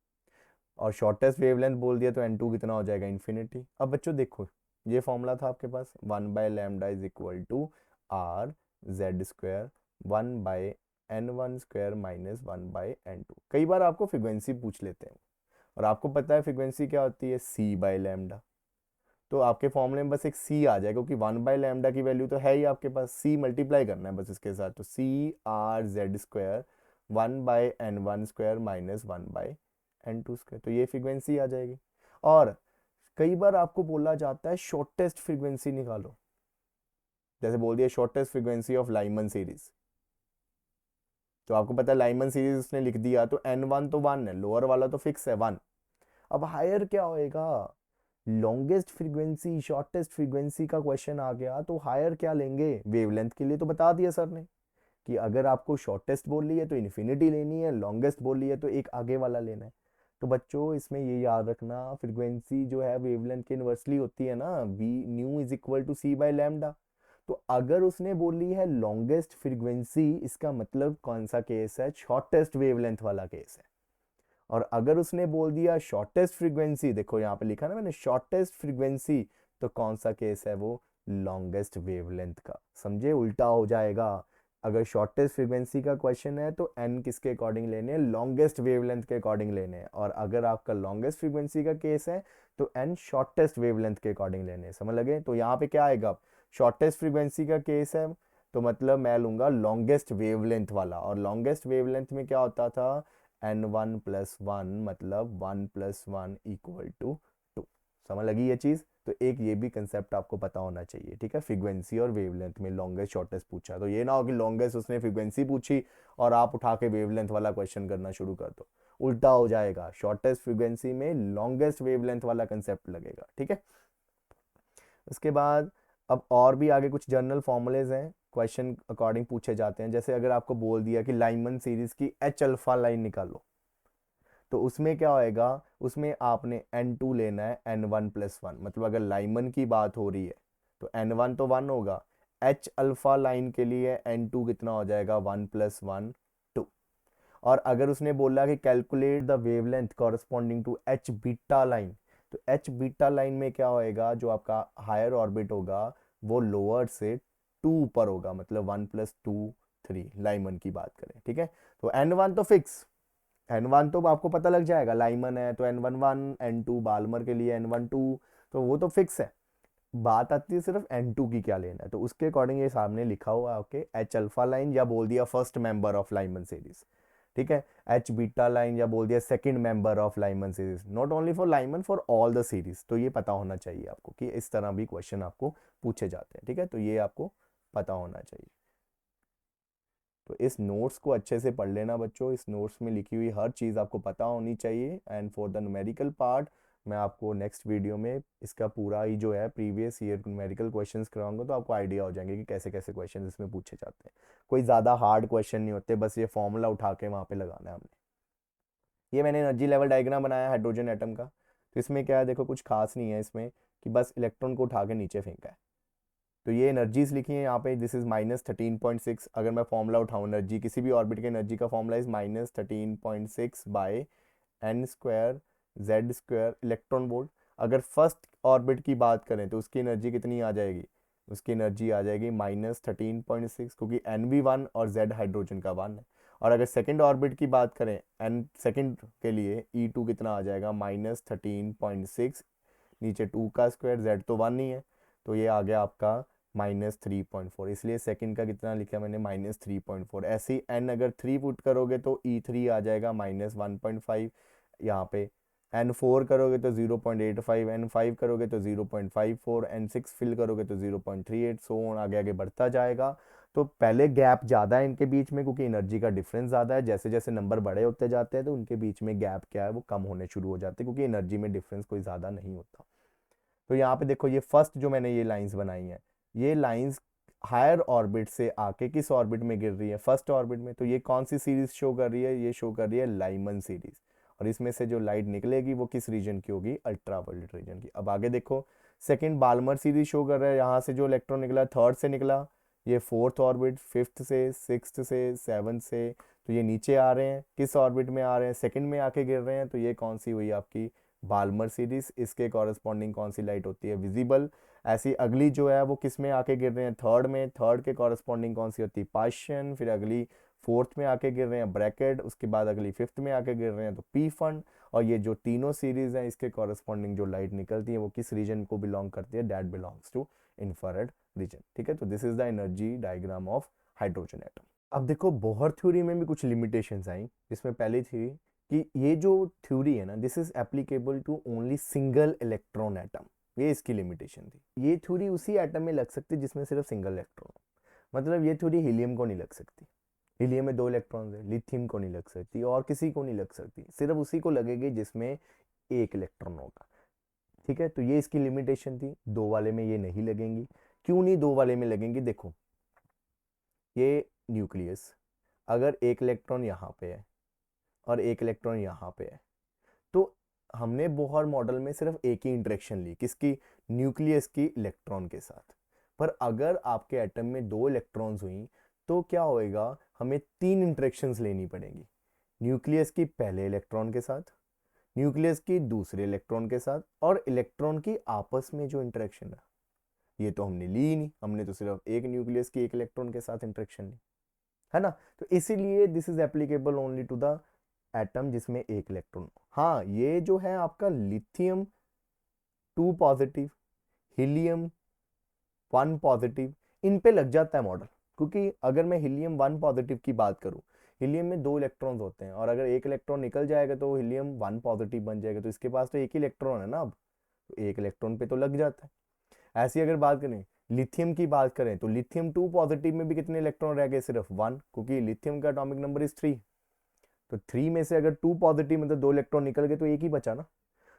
और शॉर्टेस्ट वेवलेंथ बोल दिया तो n2 कितना हो जाएगा इन्फिनिटी। अब बच्चों देखो ये फॉर्मूला था आपके पास 1/λ is equal to R Z square 1/n1 square minus 1/n2। कई बार आपको फ्रीक्वेंसी पूछ लेते हैं, और आपको पता है फ्रीक्वेंसी क्या होती है, c/λ। तो आपके फॉर्मूले में बस एक सी आ जाएगा, क्योंकि 1/λ की वैल्यू तो है ही आपके पास, सी मल्टीप्लाई करना है बस इसके साथ, तो C R Z square 1/n1² minus 1/n2², तो ये फ्रीक्वेंसी आ जाएगी। और कई बार आपको बोला जाता है शॉर्टेस्ट फ्रीक्वेंसी निकालो, जैसे बोल दिया shortest frequency of Lyman series, तो आपको पता है लाइमन सीरीज उसने लिख दिया, तो n1 तो 1 है, लोअर वाला तो फिक्स है 1। अब हायर क्या होएगा, लॉन्गेस्ट फ्रीक्वेंसी शॉर्टेस्ट फ्रीक्वेंसी का क्वेश्चन आ गया, तो हायर क्या लेंगे, वेवलेंथ के लिए तो बता दिया सर ने कि अगर आपको शॉर्टेस्ट बोल रही है तो इन्फिनिटी लेनी है, लॉन्गेस्ट बोल रही है तो एक आगे वाला लेना है। तो बच्चों इसमें ये याद रखना, फ्रीक्वेंसी जो है वेवलेंथ के इनवर्सली होती है ना, V nu is equal to C by lambda. तो अगर उसने बोली है लॉन्गेस्ट फ्रीक्वेंसी, इसका मतलब कौन सा केस है, शॉर्टेस्ट वेवलेंथ वाला केस है। और अगर उसने बोल दिया शॉर्टेस्ट फ्रीक्वेंसी, देखो यहाँ पे लिखा ना मैंने शॉर्टेस्ट फ्रीक्वेंसी, तो कौन सा केस है वो, लॉन्गेस्ट वेवलेंथ का। समझे, उल्टा हो जाएगा। अगर शॉर्टेस्ट फ्रीक्वेंसी का क्वेश्चन है तो एन किसके अकॉर्डिंग लेने हैं, लॉन्गेस्ट वेवलेंथ के अकॉर्डिंग लेने हैं। और अगर आपका लॉन्गेस्ट फ्रीक्वेंसी का केस है तो एन शॉर्टेस्ट वेवलेंथ के अकॉर्डिंग लेने हैं। समझ लगे, तो यहाँ पे क्या आएगा, शॉर्टेस्ट फ्रीक्वेंसी का केस है तो मतलब मैं लूंगा लॉन्गेस्ट वेवलेंथ वाला, और लॉन्गेस्ट वेवलेंथ में क्या होता था, n1+1 मतलब 1+1 इक्वल टू 2। समझ लगी ये चीज़, तो एक ये भी कंसेप्ट आपको पता होना चाहिए, ठीक है। फ्रीक्वेंसी और वेवलेंथ में लॉन्गेस्ट शॉर्टेस्ट पूछा, तो ये ना हो कि लॉन्गेस्ट उसने फ्रीक्वेंसी पूछी और आप उठा के वेवलेंथ वाला क्वेश्चन करना शुरू कर दो, उल्टा हो जाएगा। शॉर्टेस्ट फ्रीक्वेंसी में लॉन्गेस्ट वेवलेंथ वाला कंसेप्ट लगेगा, ठीक है। उसके बाद अब और भी आगे कुछ जनरल फॉर्मूलेज हैं, क्वेश्चन अकॉर्डिंग पूछे जाते हैं। जैसे अगर आपको बोल दिया कि लाइमन सीरीज की एच अल्फा लाइन निकालो, तो उसमें क्या होएगा, उसमें आपने n2 लेना है n1+1, मतलब अगर लाइमन की बात हो रही है तो n1 तो 1 होगा, एच अल्फा लाइन के लिए n2 कितना हो जाएगा, 1+1 2। और अगर उसने बोला कि calculate the wavelength corresponding to H beta line, तो एच बीटा लाइन में क्या होएगा, जो आपका हायर ऑर्बिट होगा वो लोअर से 2 ऊपर होगा, मतलब 1+2 3 लाइमन की बात करें, ठीक है। तो n1 तो फिक्स, n1 तो आपको पता लग जाएगा, लाइमन है तो n1 1, n2 बाल्मर के लिए n1 2, तो वो तो फिक्स है। बात आती है सिर्फ n2 की क्या लेना है, तो उसके अकॉर्डिंग ये सामने लिखा हुआ है, ओके, एच अल्फा लाइन या बोल दिया first member of Lyman series, ठीक है। एच बीटा लाइन या बोल दिया second member of Lyman series, not only for Lyman, for all the series. तो ये पता होना चाहिए आपको कि इस तरह भी क्वेश्चन आपको पूछे जाते हैं, ठीक है, तो ये आपको पता होना चाहिए। तो इस नोट्स को अच्छे से पढ़ लेना बच्चों, इस नोट्स में लिखी हुई हर चीज़ आपको पता होनी चाहिए। And for the numerical part मैं आपको नेक्स्ट वीडियो में इसका पूरा ही जो है प्रीवियस ईयर न्यूमेरिकल क्वेश्चंस कराऊंगा, तो आपको आइडिया हो जाएंगे कि कैसे कैसे क्वेश्चन इसमें पूछे जाते हैं। कोई ज़्यादा हार्ड क्वेश्चन नहीं होते, बस ये फॉर्मूला उठा के वहाँ पे लगाना है हमने। ये मैंने एनर्जी लेवल डायग्राम बनाया हाइड्रोजन एटम का, तो इसमें क्या है, देखो कुछ खास नहीं है इसमें, कि बस इलेक्ट्रॉन को उठा के नीचे फेंका है। तो ये एनर्जीज लिखी है यहाँ पे, दिस इज -13.6। अगर मैं फॉर्मूला उठाऊँ एनर्जी, किसी भी ऑर्बिट की एनर्जी का formula is -13.6 by n² z² electron volt. अगर फर्स्ट ऑर्बिट की बात करें तो उसकी एनर्जी कितनी आ जाएगी, उसकी एनर्जी आ जाएगी -13.6, क्योंकि n भी 1 और z हाइड्रोजन का 1 है। और अगर सेकेंड ऑर्बिट की बात करें n सेकेंड के लिए, E2 कितना आ जाएगा, -13.6, नीचे 2 का स्क्वायर, z तो 1 ही है, तो ये आ गया आपका -3.4। इसलिए सेकंड का कितना लिखा मैंने, -3.4। ऐसे ही n अगर 3 पुट करोगे तो E3 आ जाएगा -1.5, यहाँ पे n4 करोगे तो 0.85, n5 करोगे तो 0.54, n6 फिल करोगे तो 0.38, सो ऑन आगे आगे बढ़ता जाएगा। तो पहले गैप ज़्यादा है इनके बीच में, क्योंकि एनर्जी का डिफरेंस ज़्यादा है। जैसे जैसे नंबर बड़े होते जाते हैं तो उनके बीच में गैप क्या है वो कम होने शुरू हो जाते हैं, क्योंकि एनर्जी में डिफरेंस कोई ज़्यादा नहीं होता। तो यहाँ पे देखो ये फर्स्ट जो मैंने ये लाइंस बनाई हैं, ये लाइंस हायर ऑर्बिट से आके किस ऑर्बिट में गिर रही है, फर्स्ट ऑर्बिट में। तो ये कौन सी सीरीज शो कर रही है, ये शो कर रही है लाइमन सीरीज। और इसमें से जो लाइट निकलेगी वो किस रीजन की होगी, अल्ट्रावायलेट रीजन की। अब आगे देखो, सेकंड बाल्मर सीरीज शो कर रहा है, यहाँ से जो इलेक्ट्रॉन निकला थर्ड से निकला, ये फोर्थ ऑर्बिट, फिफ्थ से, सिक्स्थ से, सेवन्थ से, तो ये नीचे आ रहे हैं, किस ऑर्बिट में आ रहे हैं, सेकंड में आके गिर रहे हैं। तो ये कौन सी हुई आपकी बाल्मर सीरीज, इसके कॉरस्पॉन्डिंग कौन सी लाइट होती है, विजिबल। ऐसी अगली जो है वो किस में आके गिर रहे हैं, थर्ड में, थर्ड के कॉरस्पॉन्डिंग कौन सी होती है, पार्शियन। फिर अगली फोर्थ में आके गिर रहे हैं ब्रैकेट, उसके बाद अगली फिफ्थ में आके गिर रहे हैं तो पी फंड। और ये जो तीनों सीरीज हैं इसके कॉरेस्पॉन्डिंग जो लाइट निकलती है वो किस रीजन को बिलोंग करती है, that belongs to infrared region. ठीक है, तो this is the energy diagram of hydrogen atom. अब देखो बोहर थ्योरी में भी कुछ लिमिटेशंस आई, जिसमें पहली थी कि ये जो थ्योरी है ना, this is applicable to only single electron atom, ये इसकी लिमिटेशन थी। ये थ्योरी उसी एटम में लग सकती जिसमें सिर्फ सिंगल इलेक्ट्रॉन हो, मतलब ये थ्योरी हीलियम को नहीं लग सकती, हीलियम में 2 इलेक्ट्रॉन है, लिथियम को नहीं लग सकती और किसी को नहीं लग सकती, सिर्फ उसी को लगेगी जिसमें 1 इलेक्ट्रॉन होगा। ठीक है, तो ये इसकी लिमिटेशन थी, 2 वाले में ये नहीं लगेंगी। क्यों नहीं 2 वाले में लगेंगी, देखो ये न्यूक्लियस, अगर 1 इलेक्ट्रॉन यहाँ पे है और 1 इलेक्ट्रॉन यहाँ पे है, तो हमने बोहर मॉडल में सिर्फ एक ही इंटरेक्शन ली, किसकी, न्यूक्लियस की इलेक्ट्रॉन के साथ। पर अगर आपके एटम में 2 इलेक्ट्रॉन्स हुई तो क्या होएगा, हमें 3 इंटरेक्शंस लेनी पड़ेंगी, न्यूक्लियस की पहले इलेक्ट्रॉन के साथ, न्यूक्लियस की दूसरे इलेक्ट्रॉन के साथ, और इलेक्ट्रॉन की आपस में जो इंटरेक्शन है ये तो हमने ली ही नहीं, हमने तो सिर्फ एक न्यूक्लियस की 1 इलेक्ट्रॉन के साथ इंटरेक्शन ली, है ना। तो इसीलिए this is applicable only to the atom जिसमें 1 इलेक्ट्रॉन। हाँ, ये जो है आपका लिथियम 2 पॉजिटिव, हीलियम 1 पॉजिटिव, इन पे लग जाता है मॉडल, क्योंकि अगर मैं हीलियम 1 पॉजिटिव की बात करूं, हीलियम में 2 इलेक्ट्रॉन्स होते हैं और अगर 1 इलेक्ट्रॉन निकल जाएगा तो हीलियम 1 पॉजिटिव बन जाएगा, तो इसके पास तो 1 ही इलेक्ट्रॉन है ना, अब तो 1 इलेक्ट्रॉन पे तो लग जाता है। ऐसी अगर बात करें लिथियम की बात करें तो लिथियम 2 पॉजिटिव में भी कितने इलेक्ट्रॉन रह गए, सिर्फ 1, क्योंकि लिथियम का एटॉमिक नंबर इज 3, तो 3 में से अगर 2 पॉजिटिव मतलब 2 इलेक्ट्रॉन निकल गए तो एक ही बचा ना,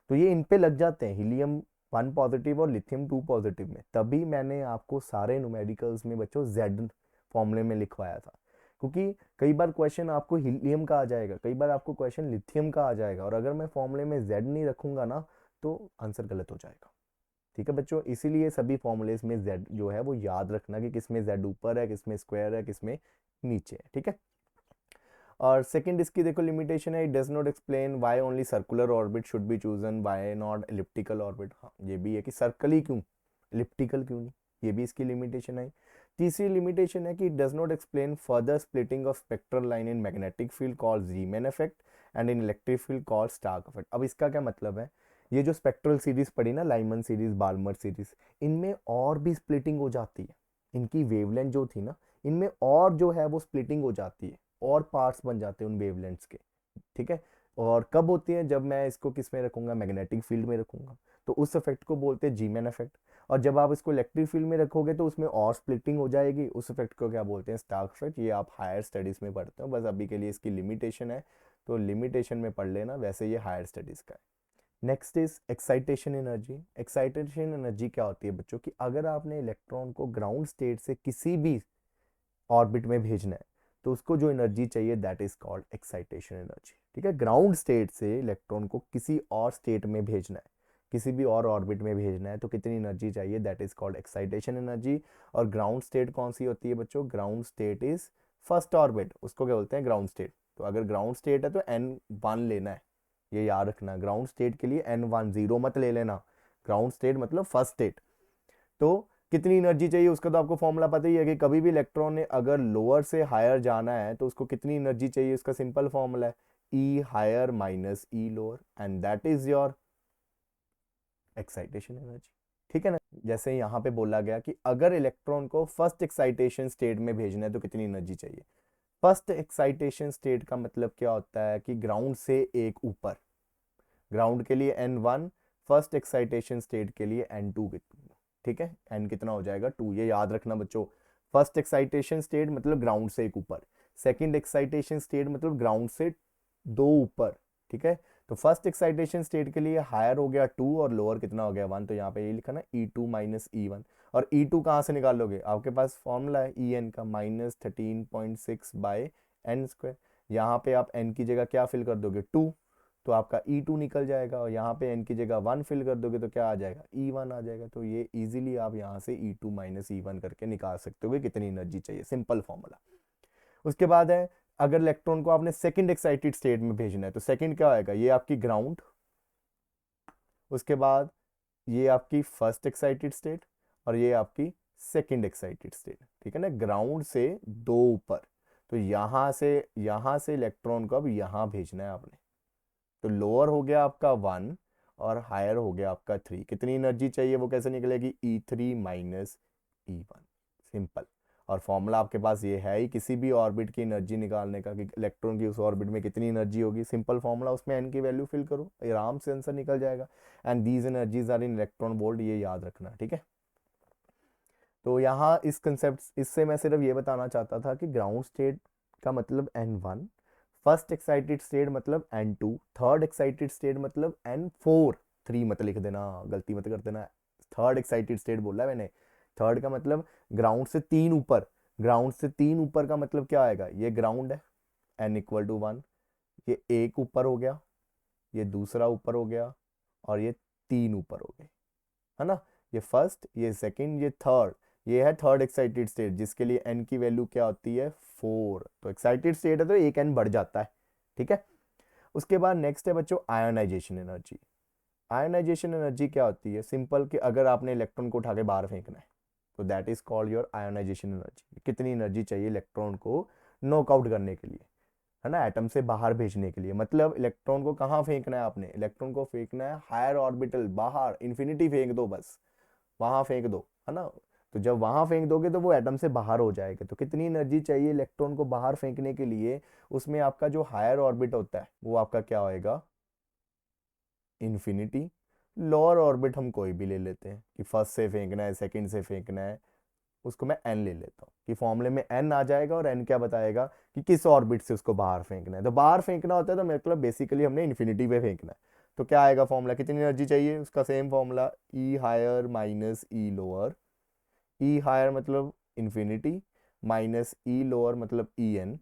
तो ये इन पे लग जाते हैं, हीलियम 1 पॉजिटिव और लिथियम 2 पॉजिटिव में। तभी मैंने आपको सारे न्यूमेरिकल्स में बच्चों जेड फॉर्मूले में लिखवाया था, क्योंकि कई बार क्वेश्चन आपको हीलियम का आ जाएगा, कई बार आपको क्वेश्चन लिथियम का आ जाएगा, और अगर मैं फॉर्मूले में जेड नहीं रखूंगा ना तो आंसर गलत हो जाएगा। ठीक है बच्चों, इसीलिए सभी फॉर्मूलेस में जेड जो है वो याद रखना कि किसमें जेड ऊपर है, किसमें स्क्वायर है, किसमें नीचे है। ठीक है, और सेकंड इसकी देखो लिमिटेशन है, it does not explain why only circular orbit should be chosen, why not elliptical orbit. हाँ, ये भी है कि सर्कल ही क्यों, एलिप्टिकल क्यों नहीं, ये भी इसकी लिमिटेशन है। तीसरी लिमिटेशन है कि it does not explain further splitting of spectral line in magnetic field called Zeeman effect and in electric field called Stark effect. अब इसका क्या मतलब है, ये जो स्पेक्ट्रल सीरीज पड़ी ना, लाइमन सीरीज, बाल्मर सीरीज, इनमें और भी स्प्लिटिंग हो जाती है, इनकी वेवलेंथ जो थी ना, इनमें और जो है वो स्प्लिटिंग हो जाती है और पार्ट्स बन जाते हैं उन वेवलेंथ्स के। ठीक है, और कब होती है, जब मैं इसको किस में रखूंगा, मैग्नेटिक फील्ड में रखूंगा, तो उस इफेक्ट को बोलते हैं जीमैन इफेक्ट। और जब आप इसको इलेक्ट्रिक फील्ड में रखोगे तो उसमें और स्प्लिटिंग हो जाएगी, उस इफेक्ट को क्या बोलते हैं, स्टार्क इफेक्ट। ये आप हायर स्टडीज में पढ़ते हो, बस अभी के लिए इसकी लिमिटेशन है, तो लिमिटेशन में पढ़ लेना, वैसे ये हायर स्टडीज का है। Next is excitation energy. Excitation energy क्या होती है बच्चों की, अगर आपने इलेक्ट्रॉन को ग्राउंड स्टेट से किसी भी ऑर्बिट में भेजना है तो उसको जो एनर्जी चाहिए that is called excitation energy. ठीक है, ग्राउंड स्टेट से इलेक्ट्रॉन को किसी और स्टेट में भेजना है, किसी भी और ऑर्बिट में भेजना है, तो कितनी एनर्जी चाहिए, that is called excitation energy. और ग्राउंड स्टेट कौन सी होती है बच्चों, ground state is first orbit, उसको क्या बोलते हैं, ग्राउंड स्टेट। तो अगर ग्राउंड स्टेट है तो n1 लेना है, ये याद रखना, ग्राउंड स्टेट के लिए n1, 0 मत ले लेना, ग्राउंड स्टेट मतलब फर्स्ट स्टेट। तो कितनी एनर्जी चाहिए उसका तो आपको फॉर्मूला पता ही है कि कभी भी इलेक्ट्रॉन ने अगर लोअर से हायर जाना है तो उसको कितनी एनर्जी चाहिए, उसका सिंपल फॉर्मूला है E higher minus E lower, and that is your excitation energy. ठीक है ना, जैसे यहाँ पे बोला गया कि अगर इलेक्ट्रॉन को फर्स्ट एक्साइटेशन स्टेट में भेजना है तो कितनी एनर्जी चाहिए। फर्स्ट एक्साइटेशन स्टेट का मतलब क्या होता है कि ग्राउंड से एक ऊपर, ग्राउंड के लिए n1, फर्स्ट एक्साइटेशन स्टेट के लिए n2 कितना, ठीक है, n कितना हो जाएगा 2, ये याद रखना बच्चों। फर्स्ट एक्साइटेशन स्टेट मतलब ग्राउंड से एक ऊपर, सेकंड एक्साइटेशन स्टेट मतलब ग्राउंड से 2 ऊपर। ठीक है, तो फर्स्ट एक्साइटेशन स्टेट के लिए हायर हो गया 2 और लोअर कितना हो गया 1, तो यहाँ पे ये लिखा ना E2 माइनस E1। और E2 कहाँ से निकालोगे, आपके पास फॉर्मूला है En का -13.6 बाय n स्क्वायर, यहाँ पे आप n की जगह क्या फिल कर दोगे 2, तो आपका E2 निकल जाएगा, और यहाँ पे n की जगह 1 फिल कर दोगे तो क्या आ जाएगा E1 आ जाएगा। तो ये इजीली आप यहाँ से E2 माइनस E1 करके निकाल सकते हो कितनी एनर्जी चाहिए, सिंपल फॉर्मूला। उसके बाद है, अगर इलेक्ट्रॉन को आपने सेकंड एक्साइटेड स्टेट में भेजना है तो सेकंड क्या आएगा, ये आपकी ग्राउंड, उसके बाद ये आपकी फर्स्ट एक्साइटेड स्टेट, और ये आपकी सेकंड एक्साइटेड स्टेट। ठीक है ना, ग्राउंड से 2 ऊपर, तो यहाँ से इलेक्ट्रॉन को अब यहाँ भेजना है आपने, तो लोअर हो गया आपका 1 और हायर हो गया आपका 3। कितनी एनर्जी चाहिए वो कैसे निकलेगी, E3 माइनस E1, सिंपल। और फॉर्मूला आपके पास ये है ही किसी भी ऑर्बिट की एनर्जी निकालने का कि इलेक्ट्रॉन की उस ऑर्बिट में कितनी एनर्जी होगी, सिंपल फॉर्मूला, उसमें एन की वैल्यू फिल करो, आराम से आंसर निकल जाएगा। And these energies are in electron volt, ये याद रखना, ठीक है। तो यहाँ इस कंसेप्ट इससे मैं सिर्फ ये बताना चाहता था कि ग्राउंड स्टेट का मतलब N1, फर्स्ट एक्साइटेड स्टेट मतलब N2, थर्ड एक्साइटेड स्टेट मतलब N4, 3 मत लिख देना, गलती मत कर देना, थर्ड एक्साइटेड स्टेट बोला है मैंने। थर्ड का मतलब ग्राउंड से 3 ऊपर, ग्राउंड से 3 ऊपर का मतलब क्या आएगा, ये ग्राउंड है N=1, ये एक ऊपर हो गया, ये दूसरा ऊपर हो गया, और ये 3 ऊपर हो गए, है ना। ये फर्स्ट, ये सेकंड, ये थर्ड, ये है थर्ड एक्साइटेड स्टेट जिसके लिए एन की वैल्यू क्या होती है 4। तो एक्साइटेड स्टेट है तो एक एन बढ़ जाता है, ठीक है। उसके बाद नेक्स्ट है बच्चों आयोनाइजेशन एनर्जी। आयोनाइजेशन एनर्जी क्या होती है, सिंपल कि अगर आपने इलेक्ट्रॉन को उठा के बाहर फेंकना है तो that is called your ionization energy. कितनी एनर्जी चाहिए इलेक्ट्रॉन को नॉकआउट करने के लिए, है ना, एटम से बाहर भेजने के लिए। मतलब इलेक्ट्रॉन को कहाँ फेंकना है आपने, इलेक्ट्रॉन को फेंकना है हायर ऑर्बिटल, बाहर, इन्फिनिटी फेंक दो बस, वहां फेंक दो, है ना। तो जब वहां फेंक दोगे तो वो एटम से बाहर हो जाएगा। तो कितनी एनर्जी चाहिए इलेक्ट्रॉन को बाहर फेंकने के लिए, उसमें आपका जो हायर ऑर्बिट होता है वो आपका क्या होएगा, इन्फिनिटी। लोअर ऑर्बिट हम कोई भी ले लेते हैं कि फर्स्ट से फेंकना है, सेकंड से फेंकना है, उसको मैं एन ले लेता हूँ कि फॉर्मूले में एन आ जाएगा, और एन क्या बताएगा कि किस ऑर्बिट से उसको बाहर फेंकना है। तो बाहर फेंकना होता है तो मतलब बेसिकली हमने इन्फिनिटी पे फेंकना है। तो क्या आएगा फॉर्मूला, कितनी एनर्जी चाहिए, उसका सेम फॉर्मूला, ई हायर माइनस ई लोअर। ई हायर मतलब इन्फिनिटी, माइनस ई लोअर मतलब ई एन।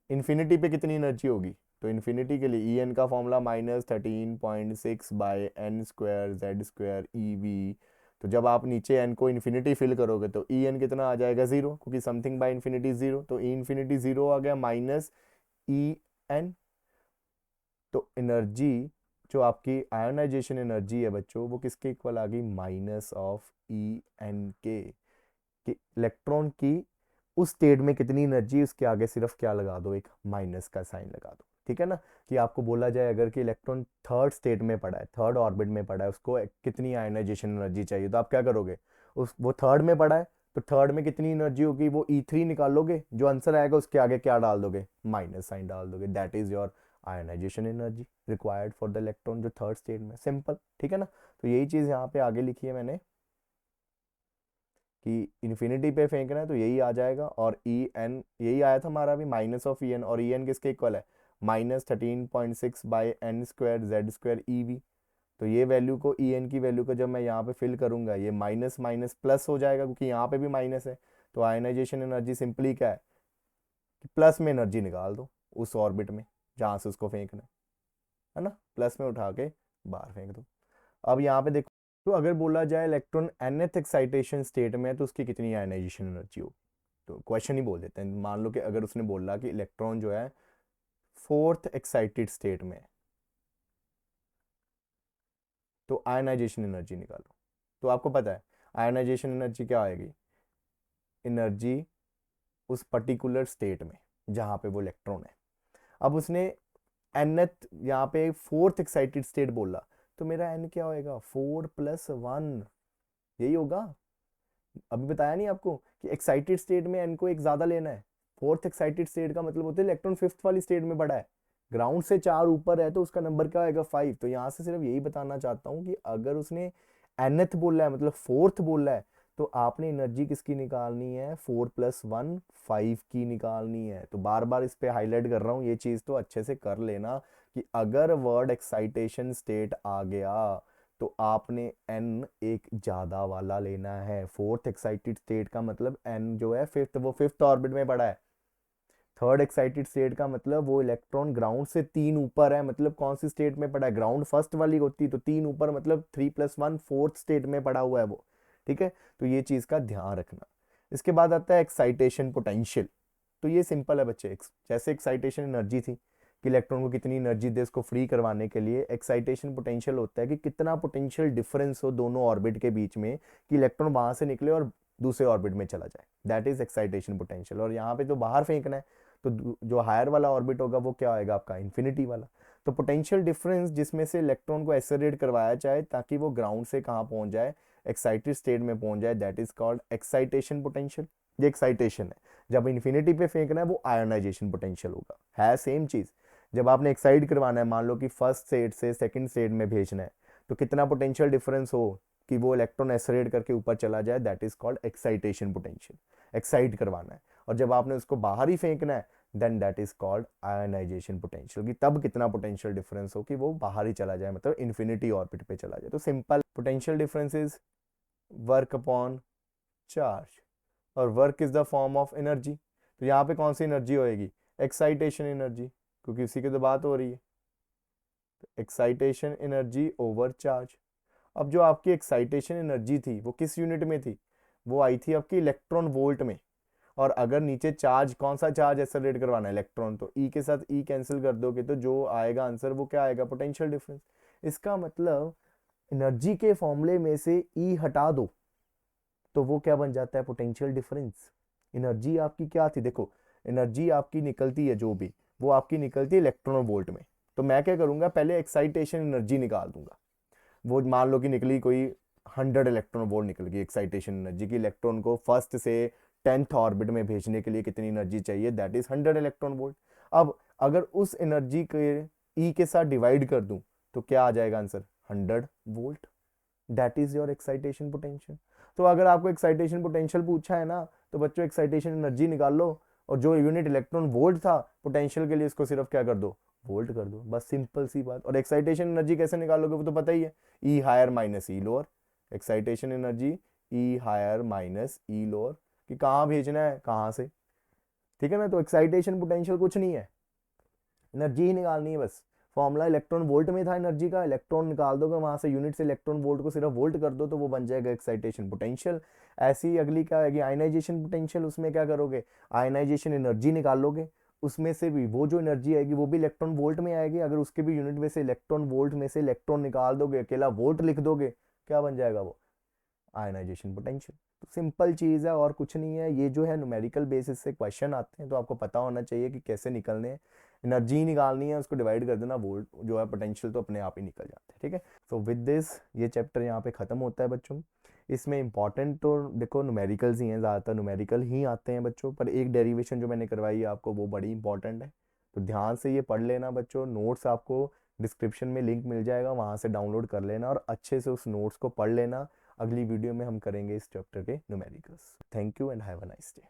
इन्फिनिटी पे कितनी एनर्जी होगी, तो इन्फिनिटी के लिए ई एन का formula -13.6 by N square Z square E V. तो जब आप नीचे एन को इन्फिनिटी फिल करोगे तो ई एन कितना आ जाएगा 0, क्योंकि समथिंग बाय इन्फिनिटी 0, तो ई इन्फिनिटी 0 आ गया माइनस ई एन। तो एनर्जी जो आपकी आयोनाइजेशन एनर्जी है बच्चों, वो किसके इक्वल आ गई, माइनस ऑफ ई एन के। कि इलेक्ट्रॉन की उस स्टेट में कितनी एनर्जी, उसके आगे सिर्फ क्या लगा दो, एक माइनस का साइन लगा दो, ठीक है ना। कि आपको बोला जाए अगर कि इलेक्ट्रॉन थर्ड स्टेट में पड़ा है, थर्ड ऑर्बिट में पड़ा है, उसको कितनी आयोनाइजेशन एनर्जी चाहिए, तो आप क्या करोगे, उस वो थर्ड में पड़ा है तो थर्ड में कितनी एनर्जी होगी, वो E3 निकालोगे, जो आंसर आएगा उसके आगे क्या डाल दोगे, माइनस साइन डाल दोगे। That is your ionization energy required for the electron जो थर्ड स्टेट में, सिंपल, ठीक है ना। तो यही चीज यहाँ पे आगे लिखी है मैंने कि इन्फिनिटी पे फेंकना है तो यही आ जाएगा, और ई एन यही आया था हमारा भी, माइनस ऑफ ई एन, और ई एन किसके इक्वल है, -13.6 by N square Z square E V. तो ये वैल्यू को, ई एन की वैल्यू को जब मैं यहाँ पे फिल करूंगा, ये माइनस माइनस प्लस हो जाएगा क्योंकि यहाँ पे भी माइनस है। तो आयनाइजेशन एनर्जी सिंपली क्या है कि प्लस में एनर्जी निकाल दो उस ऑर्बिट में जहाँ से उसको फेंकना है ना, प्लस में उठा के बाहर फेंक दो। अब यहाँ पे देखो, तो अगर बोला जाए इलेक्ट्रॉन nth एक्साइटेशन स्टेट में है तो उसकी कितनी आयनाइजेशन एनर्जी हो, तो क्वेश्चन ही बोल देते हैं। मान लो कि अगर उसने बोला कि इलेक्ट्रॉन जो है फोर्थ एक्साइटेड स्टेट में है, तो आयनाइजेशन एनर्जी निकालो। तो आपको पता है आयनाइजेशन एनर्जी क्या आएगी, एनर्जी उस पर्टिकुलर स्टेट में जहाँ पे वो इलेक्ट्रॉन है। अब उसने nth यहाँ पे फोर्थ एक्साइटेड स्टेट बोला, तो मेरा n क्या होएगा, 4+1, यही होगा। अभी बताया नहीं आपको कि एक्साइटेड स्टेट में एन को एक ज्यादा लेना है। फोर्थ एक्साइटेड स्टेट का मतलब होता है इलेक्ट्रॉन फिफ्थ वाली स्टेट में पड़ा है, ग्राउंड से 4 ऊपर है तो उसका नंबर क्या आएगा 5। तो यहाँ से सिर्फ यही बताना चाहता हूँ कि अगर उसने nth बोला है मतलब फोर्थ बोला है, तो आपने एनर्जी किसकी निकालनी है, 4+1 5 की निकालनी है। तो बार बार इस पे हाईलाइट कर रहा हूँ, ये चीज तो अच्छे से कर लेना कि अगर वर्ड एक्साइटेशन स्टेट आ गया तो आपने एन एक ज्यादा वाला लेना है। फोर्थ एक्साइटेड स्टेट का मतलब एन जो है फिफ्थ, वो फिफ्थ ऑर्बिट में पड़ा है। थर्ड एक्साइटेड स्टेट का मतलब वो इलेक्ट्रॉन ग्राउंड से 3 ऊपर है, मतलब कौन सी स्टेट में पड़ा है, ग्राउंड फर्स्ट वाली होती तो 3 ऊपर मतलब 3+1 फोर्थ स्टेट में पड़ा हुआ है वो, ठीक है। तो ये चीज का ध्यान रखना। इसके बाद आता है एक्साइटेशन पोटेंशियल। तो ये सिंपल है बच्चे, जैसे एक्साइटेशन एनर्जी थी कि इलेक्ट्रॉन को कितनी एनर्जी दे इसको फ्री करवाने के लिए, एक्साइटेशन पोटेंशियल होता है कि कितना पोटेंशियल डिफरेंस हो दोनों ऑर्बिट के बीच में कि इलेक्ट्रॉन वहां से निकले और दूसरे ऑर्बिट में चला जाए। That is excitation potential. और यहाँ पे तो बाहर फेंकना है, तो जो हायर वाला ऑर्बिट होगा वो क्या आएगा आपका, इन्फिनिटी वाला। तो पोटेंशियल डिफरेंस जिसमें से इलेक्ट्रॉन को एक्सेलरेट करवाया जाए ताकि वो ग्राउंड से कहाँ पहुंच जाए, एक्साइटेड स्टेट में पहुंच जाए, that is called excitation potential. ये एक्साइटेशन है। जब इन्फिनिटी पे फेंकना है वो आयोनाइजेशन पोटेंशियल होगा, है सेम चीज। जब आपने एक्साइट करवाना है, मान लो कि फर्स्ट स्टेट से सेकंड स्टेट में भेजना है, तो कितना पोटेंशियल डिफरेंस हो कि वो इलेक्ट्रॉन एक्सेलरेट करके ऊपर चला जाए, that is called excitation potential. Excite करवाना है। और जब आपने उसको बाहर ही फेंकना है, then that is called ionization potential, कि तब कितना पोटेंशियल डिफरेंस हो कि वो बाहर ही चला जाए, मतलब इन्फिनिटी ऑर्बिट पे चला जाए। तो simple potential difference is work upon charge, और work is the form of energy. तो यहाँ पे कौन सी एनर्जी होएगी, एक्साइटेशन एनर्जी, क्योंकि उसी की तो बात हो रही है। Excitation energy over charge. अब जो आपकी एक्साइटेशन एनर्जी थी वो किस यूनिट में थी, वो आई थी आपकी इलेक्ट्रॉन वोल्ट में। और अगर नीचे चार्ज, कौन सा चार्ज एक्सेलरेट करवाना है, इलेक्ट्रॉन, तो ई के साथ ई कैंसिल कर दोगे तो जो आएगा आंसर वो क्या आएगा, पोटेंशियल डिफरेंस। इसका मतलब एनर्जी के फॉर्मूले में से ई हटा दो तो वो क्या बन जाता है, पोटेंशियल डिफरेंस। एनर्जी आपकी क्या थी, देखो एनर्जी आपकी निकलती है जो भी, वो आपकी निकलती है इलेक्ट्रॉन वोल्ट में। तो मैं क्या करूंगा, पहले एक्साइटेशन एनर्जी निकाल दूंगा। वो मान लो कि निकली कोई 100 इलेक्ट्रॉन वोल्ट निकल गई एक्साइटेशन एनर्जी की, इलेक्ट्रॉन को फर्स्ट से 10th ऑर्बिट में भेजने के लिए कितनी एनर्जी चाहिए, दैट इज 100 इलेक्ट्रॉन वोल्ट। अब अगर उस एनर्जी के ई के साथ डिवाइड कर दूं तो क्या आ जाएगा answer, 100 volt. That is your excitation potential. तो अगर आपको एक्साइटेशन पोटेंशियल पूछा है ना, तो बच्चों एक्साइटेशन एनर्जी निकाल लो, और जो यूनिट इलेक्ट्रॉन वोल्ट था पोटेंशियल के लिए, इसको सिर्फ क्या कर दो, वोल्ट कर दो, बस सिंपल सी बात। और एक्साइटेशन एनर्जी कैसे निकालोगे वो तो पता ही है, E higher minus E lower. Excitation energy E higher minus E lower, कि कहाँ भेजना है, कहाँ से, ठीक है ना। तो एक्साइटेशन पोटेंशियल कुछ नहीं है, एनर्जी ही निकालनी है बस। फॉर्मूला इलेक्ट्रॉन वोल्ट में था एनर्जी का, इलेक्ट्रॉन निकाल दोगे वहां से, यूनिट से इलेक्ट्रॉन वोल्ट को सिर्फ वोल्ट कर दो तो वो बन जाएगा एक्साइटेशन पोटेंशियल। ऐसी अगली क्या आएगी, आयनाइजेशन पोटेंशियल। उसमें क्या करोगे, आयनाइजेशन एनर्जी निकालोगे, उसमें से भी वो जो एनर्जी आएगी वो भी इलेक्ट्रॉन वोल्ट में आएगी। अगर उसके भी यूनिट में से इलेक्ट्रॉन वोल्ट में से इलेक्ट्रॉन निकाल दोगे, अकेला वोल्ट लिख दोगे, क्या बन जाएगा वो, आयनाइजेशन पोटेंशियल। तो सिंपल चीज है और कुछ नहीं है। ये जो है न्यूमेरिकल बेसिस से क्वेश्चन आते हैं तो आपको पता होना चाहिए कि कैसे निकलने हैं। एनर्जी निकालनी है, उसको डिवाइड कर देना, वोल्ट जो है पोटेंशियल तो अपने आप ही निकल जाते हैं, ठीक है। तो विद दिस ये चैप्टर यहाँ पे खत्म होता है बच्चों। इसमें इंपॉर्टेंट तो देखो न्यूमेरिकल्स ही हैं, ज़्यादातर न्यूमेरिकल ही आते हैं बच्चों, पर एक डेरिवेशन जो मैंने करवाई है आपको वो बड़ी इंपॉर्टेंट है। तो ध्यान से ये पढ़ लेना बच्चों। नोट्स आपको डिस्क्रिप्शन में लिंक मिल जाएगा, वहाँ से डाउनलोड कर लेना और अच्छे से उस नोट्स को पढ़ लेना। अगली वीडियो में हम करेंगे इस चैप्टर के numericals. Thank you and have a nice day.